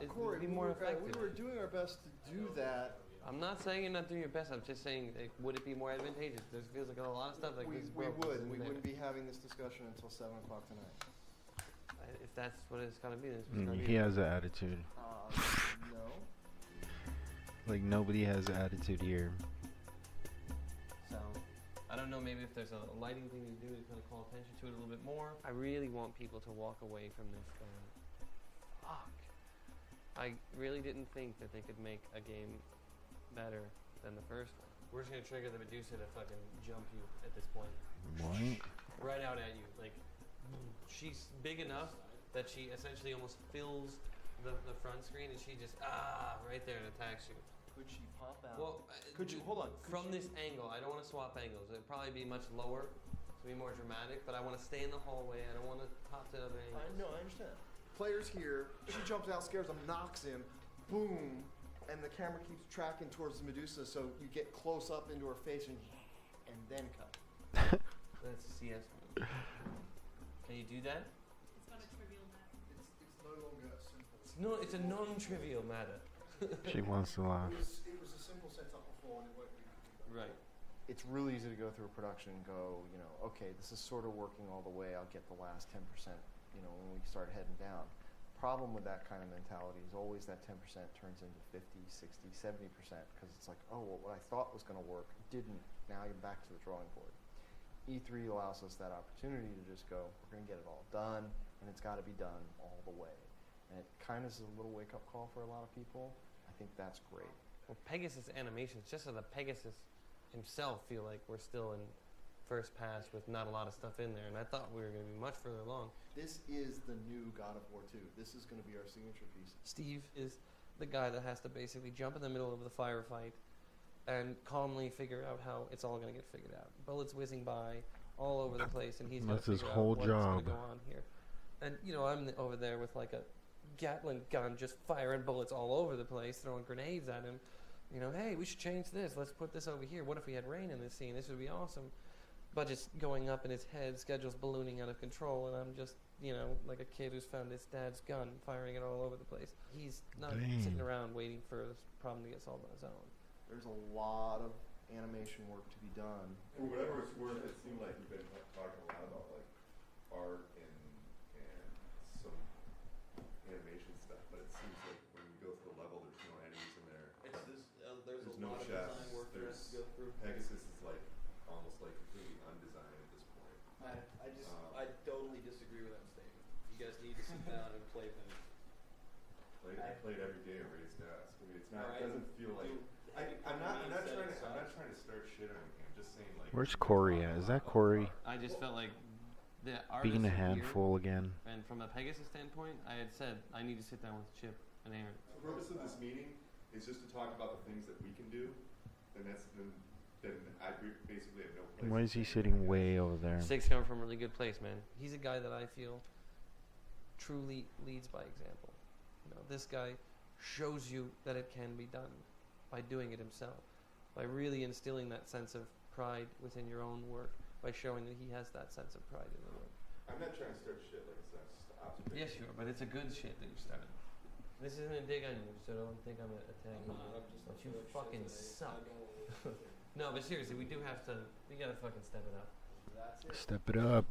Corey, be we more were effective. doing our best to do that. I'm not saying you're not doing your best. I'm just saying, would it be more advantageous? There feels like a lot of stuff like We this. broke would. isn't We there. wouldn't be having this discussion until 7 o'clock tonight. If that's what it's gonna be, then it's gonna be. He has an attitude. No. Like nobody has an attitude here. So, I don't know, maybe if there's a lighting thing to do to kind of call attention to it a little bit more. I really want people to walk away from this going, fuck. I really didn't think that they could make a game better than the first one. We're just gonna trigger the Medusa to fucking jump you at this point. What? Right out at you. Like, she's big enough that she essentially almost fills the front screen, and she just, right there and attacks you. Could she pop out? Well, hold on. From this angle, I don't want to swap angles. It'd probably be much lower to be more dramatic, but I want to stay in the hallway. I don't want to pop to other angles. I understand. Player's here. She jumps out, scares him, knocks him. Boom. And the camera keeps tracking towards the Medusa, so you get close up into her face and then cut. That's a CS move. Can you do that? It's not a trivial matter. It's no longer simple. It's a non-trivial matter. She wants to laugh. It was a simple setup before, and it worked. Right. It's really easy to go through a production and go, okay, this is sort of working all the way. I'll get the last 10%, when we start heading down. Problem with that kind of mentality is always that 10% turns into 50, 60, 70% because it's like, oh, well, what I thought was going to work didn't. Now you're back to the drawing board. E3 allows us that opportunity to just go, we're going to get it all done, and it's got to be done all the way. And it kind of is a little wake-up call for a lot of people. I think that's great. Well, Pegasus animations, just so the Pegasus himself feel like we're still in first pass with not a lot of stuff in there, and I thought we were going to be much further along. This is the new God of War 2. This is going to be our signature piece. Steve is the guy that has to basically jump in the middle of the firefight and calmly figure out how it's all going to get figured out. Bullets whizzing by all over the place, and he's going to That's his figure whole out what's going job. to go on here. And, you know, I'm over there with like a Gatling gun just firing bullets all over the place, throwing grenades at him. You know, hey, we should change this. Let's put this over here. What if we had rain in this scene? This would be awesome. Budget's going up in his head, schedule's ballooning out of control, and I'm just, you know, like a kid who's found his dad's gun, firing it all over the place. He's not sitting around waiting for this problem to get solved on his own. There's a lot of animation work to be done. For whatever it's worth, it seemed like you've been talking a lot about like art and some animation stuff, but it seems like when you go through the level, there's no enemies in there. There's a no lot of chefs. design work that has to go through. Pegasus is like almost like completely undesigned at this point. I totally disagree with that statement. You guys need to sit down and play things. I played every day at Ray's desk. I mean, it's not. It doesn't feel like. I'm not trying to start shit on anything. I'm just saying like. Where's Corey at? Is that Corey? I just felt like the artists Being a are here, handful again. And from a Pegasus standpoint, I had said I need to sit down with Chip and Aaron. The purpose of this meeting is just to talk about the things that we can do, and then I basically have no place. Why is he sitting way over there? Six coming from a really good place, man. He's a guy that I feel truly leads by example. You know, this guy shows you that it can be done by doing it himself, by really instilling that sense of pride within your own work, by showing that he has that sense of pride in the work. I'm not trying to start shit, like I said, it's just observation. Yes, you are, but it's a good shit that you started. This isn't a dig on you, so don't think I'm attacking you. But you fucking suck. No, but seriously, we gotta fucking step it up. Step it up.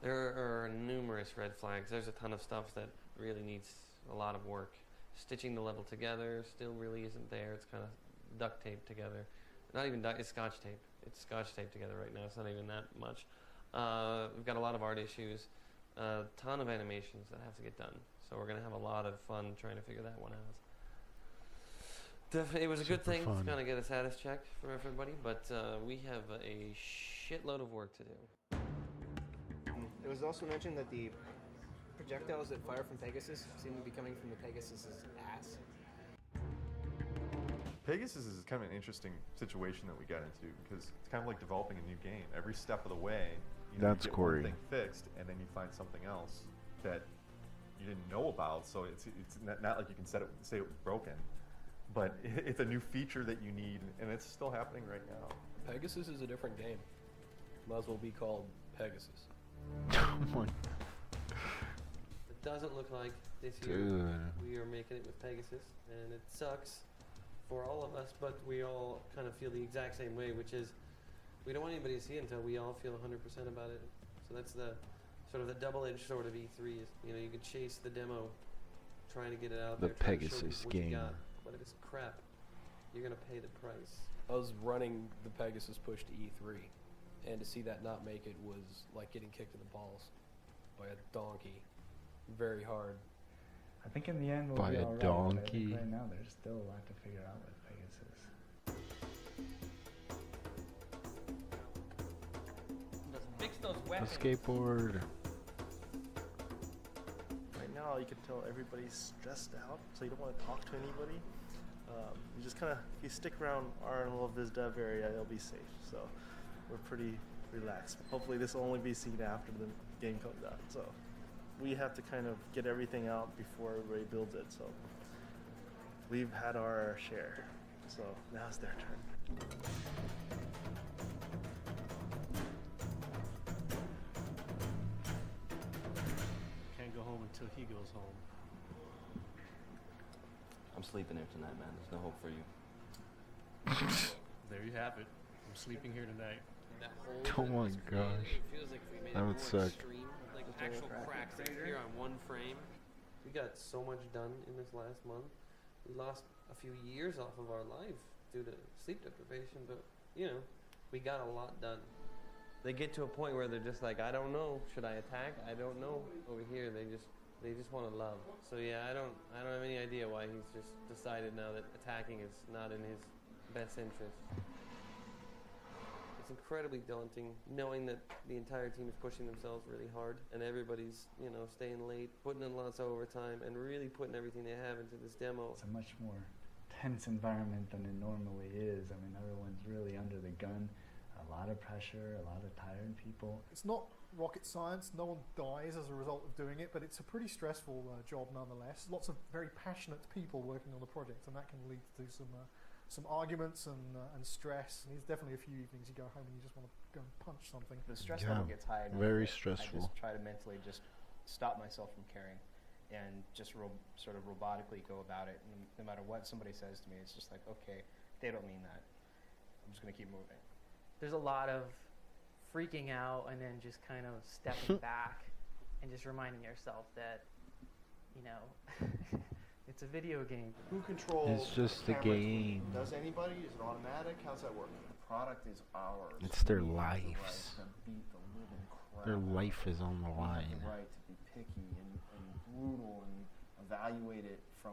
There are numerous red flags. There's a ton of stuff that really needs a lot of work. Stitching the level together still really isn't there. It's kind of duct taped together. Not even duct, it's scotch tape. It's scotch taped together right now. It's not even that much. We've got a lot of art issues, a ton of animations that have to get done. So we're going to have a lot of fun trying to figure that one out. It was a good thing to kind of get a status check for everybody, but we have a shitload of work to do. It was also mentioned that the projectiles that fire from Pegasus seem to be coming from the Pegasus's ass. Pegasus is kind of an interesting situation that we got into because it's kind of like developing a new game. Every step of the way, you That's get Corey. one thing fixed, and then you find something else that you didn't know about. So it's not like you can say it was broken, but it's a new feature that you need, and it's still happening right now. Pegasus is a different game. Might as well be called Pegasus. Oh my. It doesn't look like this year we are making it with Pegasus, and it sucks for all of us, but we all kind of feel the exact same way, which is we don't want anybody to see it until we all feel 100% about it. So that's the sort of the double-edged sword of E3 is, you know, you could chase the demo trying to get it out The there, trying to show Pegasus people what you game. got. But if it's crap, you're going to pay the price. I was running the Pegasus push to E3, and to see that not make it was like getting kicked in the balls by a donkey. Very hard. I think in the end we'll By be a all right, donkey. but I think right now there's still a lot to figure out with Pegasus. Let's fix those A weapons. skateboard. Right now, you can tell everybody's stressed out, so you don't want to talk to anybody. You just kind of, if you stick around our little biz dev area, you'll be safe. So we're pretty relaxed. Hopefully, this will only be seen after the game comes out. So we have to kind of get everything out before everybody builds it. So we've had our share. So now it's their turn. Can't go home until he goes home. I'm sleeping here tonight, man. There's no hope for you. There you have it. I'm sleeping here tonight. That whole Oh thing my was created. gosh. It feels like we made That it would more suck. extreme, like actual cracks that appear on one frame. We got so much done in this last month. We lost a few years off of our life due to sleep deprivation, but you know, we got a lot done. They get to a point where they're just like, I don't know, should I attack? I don't know. Over here, they just They just want to love. So yeah, I don't have any idea why he's just decided now that attacking is not in his best interest. It's incredibly daunting knowing that the entire team is pushing themselves really hard and everybody's, staying late, putting in lots of overtime, and really putting everything they have into this demo. It's a much more tense environment than it normally is. I mean, everyone's really under the gun. A lot of pressure, a lot of tired people. It's not rocket science. No one dies as a result of doing it, but it's a pretty stressful job nonetheless. Lots of very passionate people working on the project, and that can lead to some arguments and stress. And there's definitely a few evenings you go home and you just want to go and punch something. The stress level gets high enough. Very that stressful. I just try to mentally just stop myself from caring and just sort of robotically go about it. And no matter what somebody says to me, it's just like, okay, they don't mean that. I'm just going to keep moving. There's a lot of freaking out and then just kind of stepping back and just reminding yourself that, it's a video game. Who controls It's just the a camera game. team? Does anybody? Is it automatic? How's that work? The product is ours. It's their We have the lives. right to beat the living crap Their out of life it. is on the We have line. the right to be picky and brutal and evaluate it from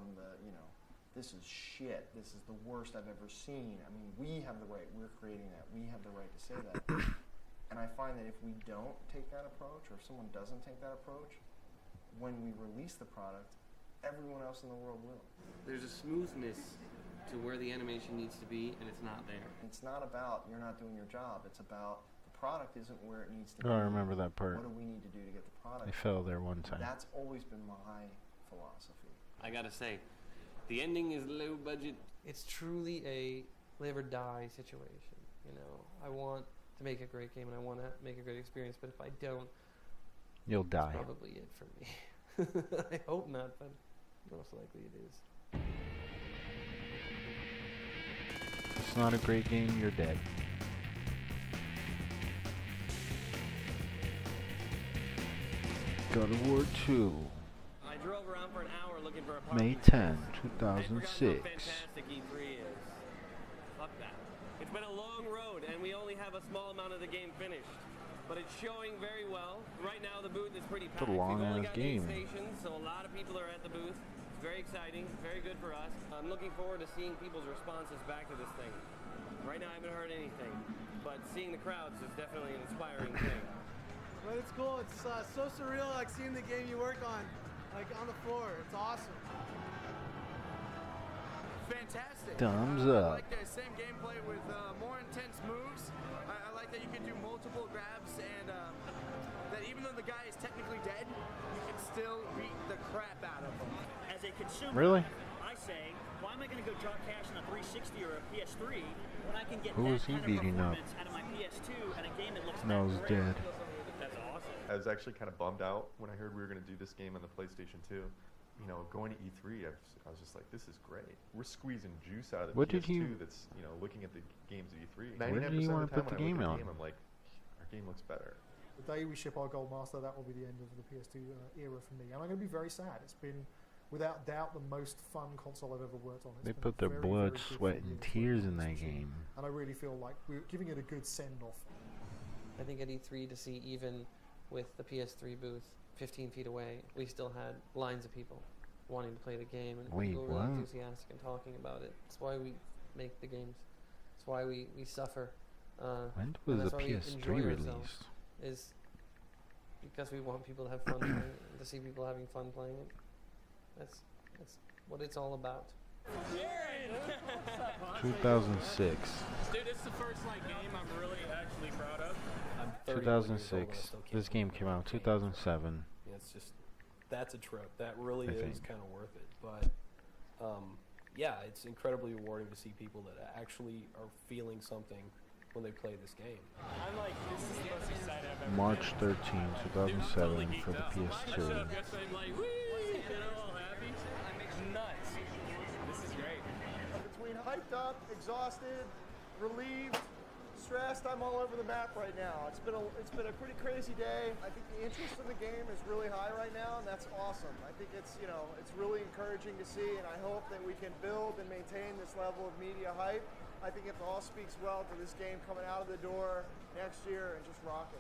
this is shit. This is the worst I've ever seen. I mean, we have the right. We're creating that. We have the right to say that. And I find that if we don't take that approach, or if someone doesn't take that approach, when we release the product, everyone else in the world will. There's a smoothness to where the animation needs to be, and it's not there. It's not about you're not doing your job. It's about the product isn't where it needs to be. Oh, I remember that part. What do we need to do to get the product? I fell there one time. That's always been my philosophy. I gotta say, the ending is low budget. It's truly a live or die situation. I want to make a great game and I want to make a great experience, but if I don't, You'll die. That's probably it for me. I hope not, but most likely it is. If it's not a great game, you're dead. God of War 2. I drove around for an hour looking for a May parking 10, space. 2006. Fantastic E3 is. Fuck that. It's been a long road, and we only have a small amount of the game finished. But it's showing very well. Right now, the booth is pretty packed. It's a long We've only ass got 8 game. stations, so a lot of people are at the booth. It's very exciting, very good for us. I'm looking forward to seeing people's responses back to this thing. Right now, I haven't heard anything, but seeing the crowds is definitely an inspiring thing. But it's cool. It's so surreal, like seeing the game you work on, like on the floor. It's awesome. Fantastic. Thumbs I up. like the same gameplay with more intense moves. I like that you can do multiple grabs and that even though the guy is technically dead, you can still beat the crap out of him. As a consumer, Really? I say, why am I going to go drop cash on a 360 or a PS3 when I can get Who that was he kind of beating up? performance out of my PS2 and a game that looks No, that he's great? dead. That's awesome. I was actually kind of bummed out when I heard we were going to do this game on the PlayStation 2. Going to E3, I was just like, this is great. We're squeezing juice out of the What did PS2 he- that's, looking at the games of E3. Where did 99% you of wanna the time put the when I game look at on? the game, I'm like, our game looks better. The day we ship our Gold Master, that will be the end of the PS2 era for me. And I'm going to be very sad. It's been, without doubt, the most fun console I've ever worked on. It's They been put their very, blood, very good sweat, for me and for tears this in that machine. game. And I really feel like we're giving it a good send-off. I think at E3 to see even with the PS3 booth 15 feet away, we still had lines of people wanting to play the game and Wait, people really what? enthusiastic and talking about it. That's why we make the games. That's why we suffer. When and was that's the why we PS3 enjoy ourselves, released? is because we want people to have fun playing it, to see people having fun playing it. That's what it's all about. 2006. Dude, it's the first game I'm really actually proud of. I'm 31 years old and I 2006. still can't This game came out 2007. Yeah, it's just, that's a trip. That really I is think. kind of worth it. But yeah, it's incredibly rewarding to see people that actually are feeling something when they play this game. I'm like, this is the most excited I've ever March been. 13, 2007 for the PS2. I showed up yesterday, I'm like, whee, all happy. Nuts. This is great. Between hyped up, exhausted, relieved, stressed, I'm all over the map right now. It's been a pretty crazy day. I think the interest in the game is really high right now, and that's awesome. I think it's really encouraging to see, and I hope that we can build and maintain this level of media hype. I think it all speaks well to this game coming out of the door next year and just rocking.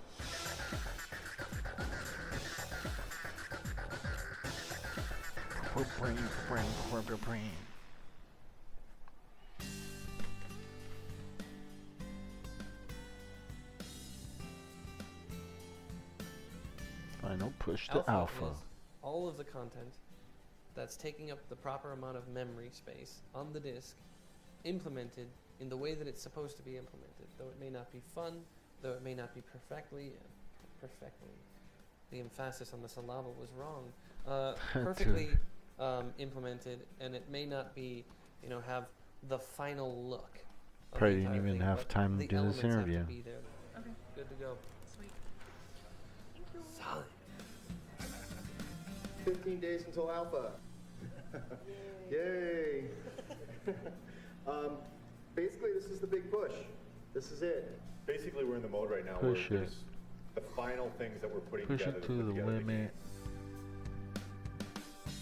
Brain. Final push to alpha. Is all of the content that's taking up the proper amount of memory space on the disk, implemented in the way that it's supposed to be implemented. Though it may not be fun, though it may not be perfectly. The emphasis on the syllable was wrong. Perfectly implemented, and it may not be, have the final look. Probably didn't even have time to do this interview. Okay. Good to go. Sweet. Thank you. Solid. 15 days until alpha. Yay! Basically, this is the big push. This is it. Basically, we're in the mode right now Push where it. there's the final things that we're putting Push together. it to the limit.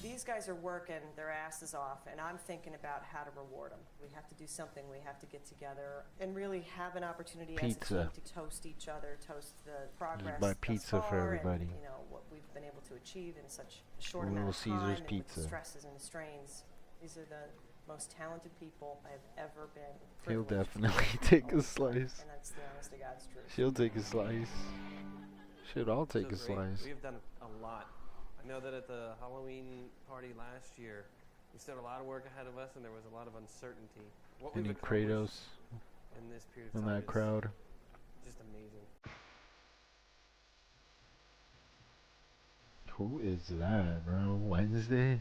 These guys are working their asses off, and I'm thinking about how to reward them. We have to do something. We have to get together and really have an opportunity as a Pizza. team to toast each other, toast the progress buy thus pizza for far everybody. And, what we've been able to achieve in such a short Little amount of Caesar's time, and with pizza. the stresses and the strains. These are the most talented people I've ever been He'll privileged to definitely work take a with. slice. And that's the honest to God's truth. She'll take a slice. Should all take a So great. slice. We've done a lot. I know that at the Halloween party last year, we still had a lot of work ahead of us, and there was a lot of uncertainty. What we've Any accomplished Kratos in this period of in time that is crowd? just amazing. Who is that, bro? Wednesday?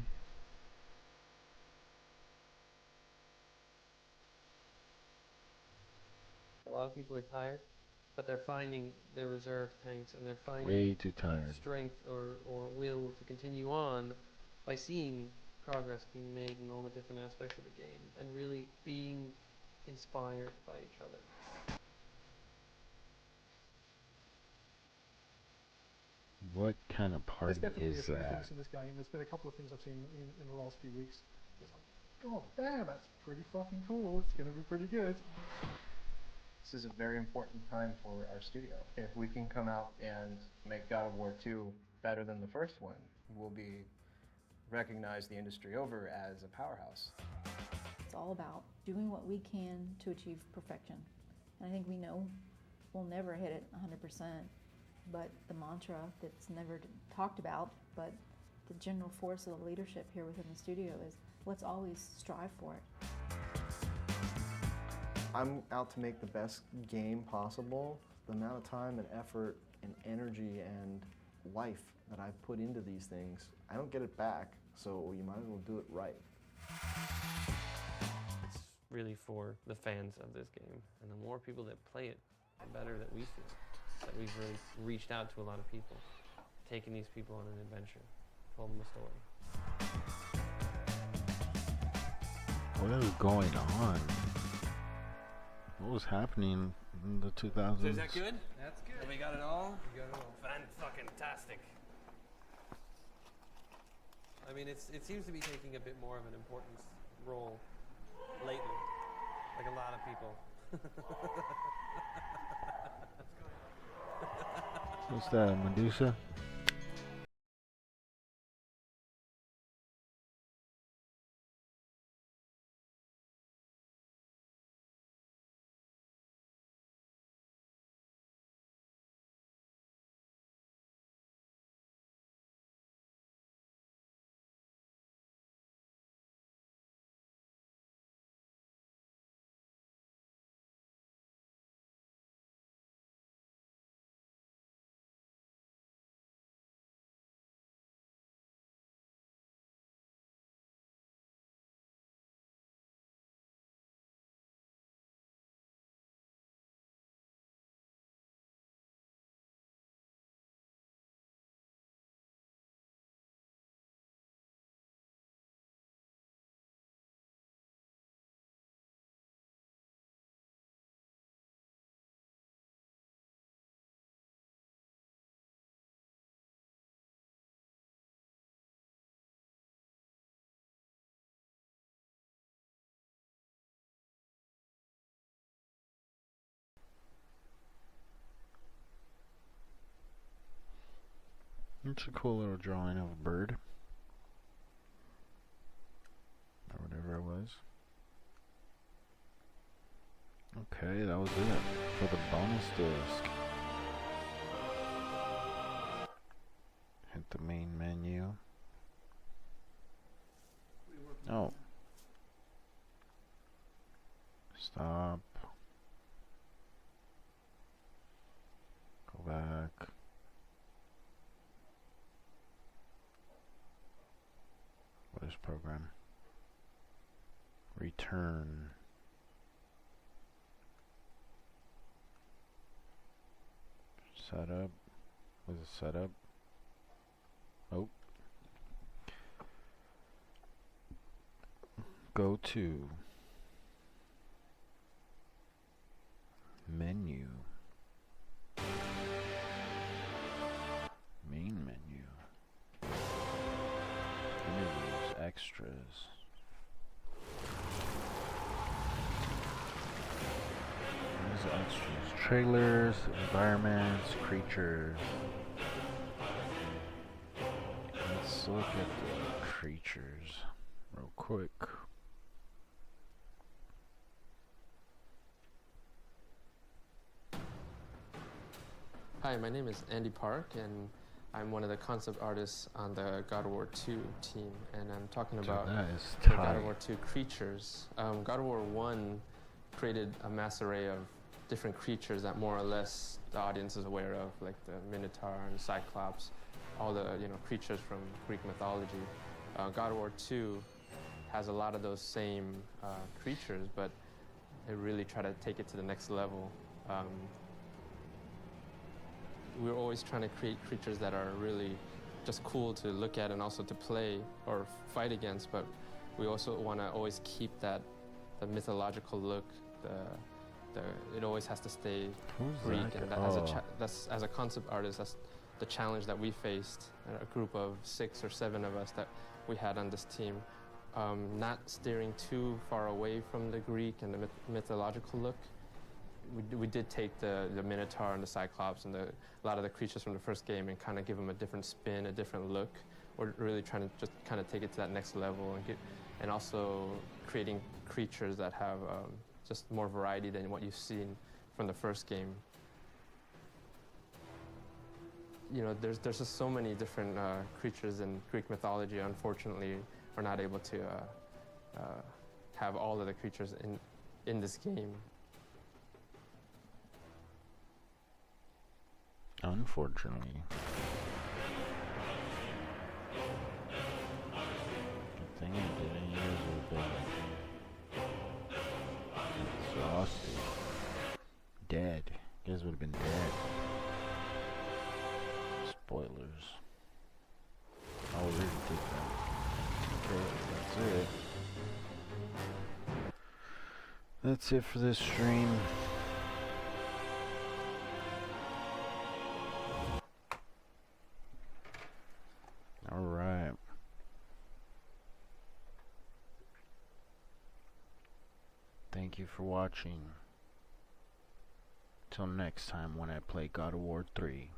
A lot of people are tired, but they're finding their reserve tanks, and they're finding Way too tired. strength or will to continue on by seeing progress being made in all the different aspects of the game and really being inspired by each other. What kind of party There's definitely is a few that? things in this game. There's been a couple of things I've seen in the last few weeks. It's like, oh, damn, that's pretty fucking cool. It's going to be pretty good. This is a very important time for our studio. If we can come out and make God of War 2 better than the first one, we'll be recognized the industry over as a powerhouse. It's all about doing what we can to achieve perfection. And I think we know we'll never hit it 100%, but the mantra that's never talked about, but the general force of the leadership here within the studio is let's always strive for it. I'm out to make the best game possible. The amount of time and effort and energy and life that I've put into these things, I don't get it back, so you might as well do it right. It's really for the fans of this game, and the more people that play it, the better that we feel. That we've really reached out to a lot of people, taken these people on an adventure, told them a story. What is going on? What was happening in the 2000s? So is that good? That's good. We got it all? We got it all. Fan-fucking-tastic. I mean, it seems to be taking a bit more of an important role lately, like a lot of people. What's that, Medusa? It's a cool little drawing of a bird. where it was. Okay, that was it for the bonus disc. Hit the main menu. Oh. Stop. Go back. What is program? Return. Setup. Was it setup? Oh. Go to menu. Main menu. Interviews, extras. What is extras? Trailers, environments, creatures. Let's look at the creatures real quick. Hi, my name is Andy Park, and I'm one of the concept artists on the God of War 2 team, and I'm talking about that is the tight. God of War 2 creatures. God of War 1 created a mass array of different creatures that more or less the audience is aware of, like the Minotaur and Cyclops, all the creatures from Greek mythology. God of War 2 has a lot of those same creatures, but they really try to take it to the next level. We're always trying to create creatures that are really just cool to look at and also to play or fight against, but we also want to always keep the mythological look. It always has to stay Greek, and as a concept artist, that's the challenge that we faced. A group of 6 or 7 of us that we had on this team, not steering too far away from the Greek and the mythological look. We did take the Minotaur and the Cyclops and a lot of the creatures from the first game and kind of give them a different spin, a different look. We're really trying to just kind of take it to that next level and also creating creatures that have just more variety than what you've seen from the first game. There's just so many different creatures in Greek mythology. Unfortunately, we're not able to have all of the creatures in this game. Unfortunately. Good thing I didn't. You guys would have been exhausted. Dead. You guys would have been dead. Spoilers. I already did that. Okay, that's it. That's it for this stream. Alright. Thank you for watching. Till next time when I play God of War 3.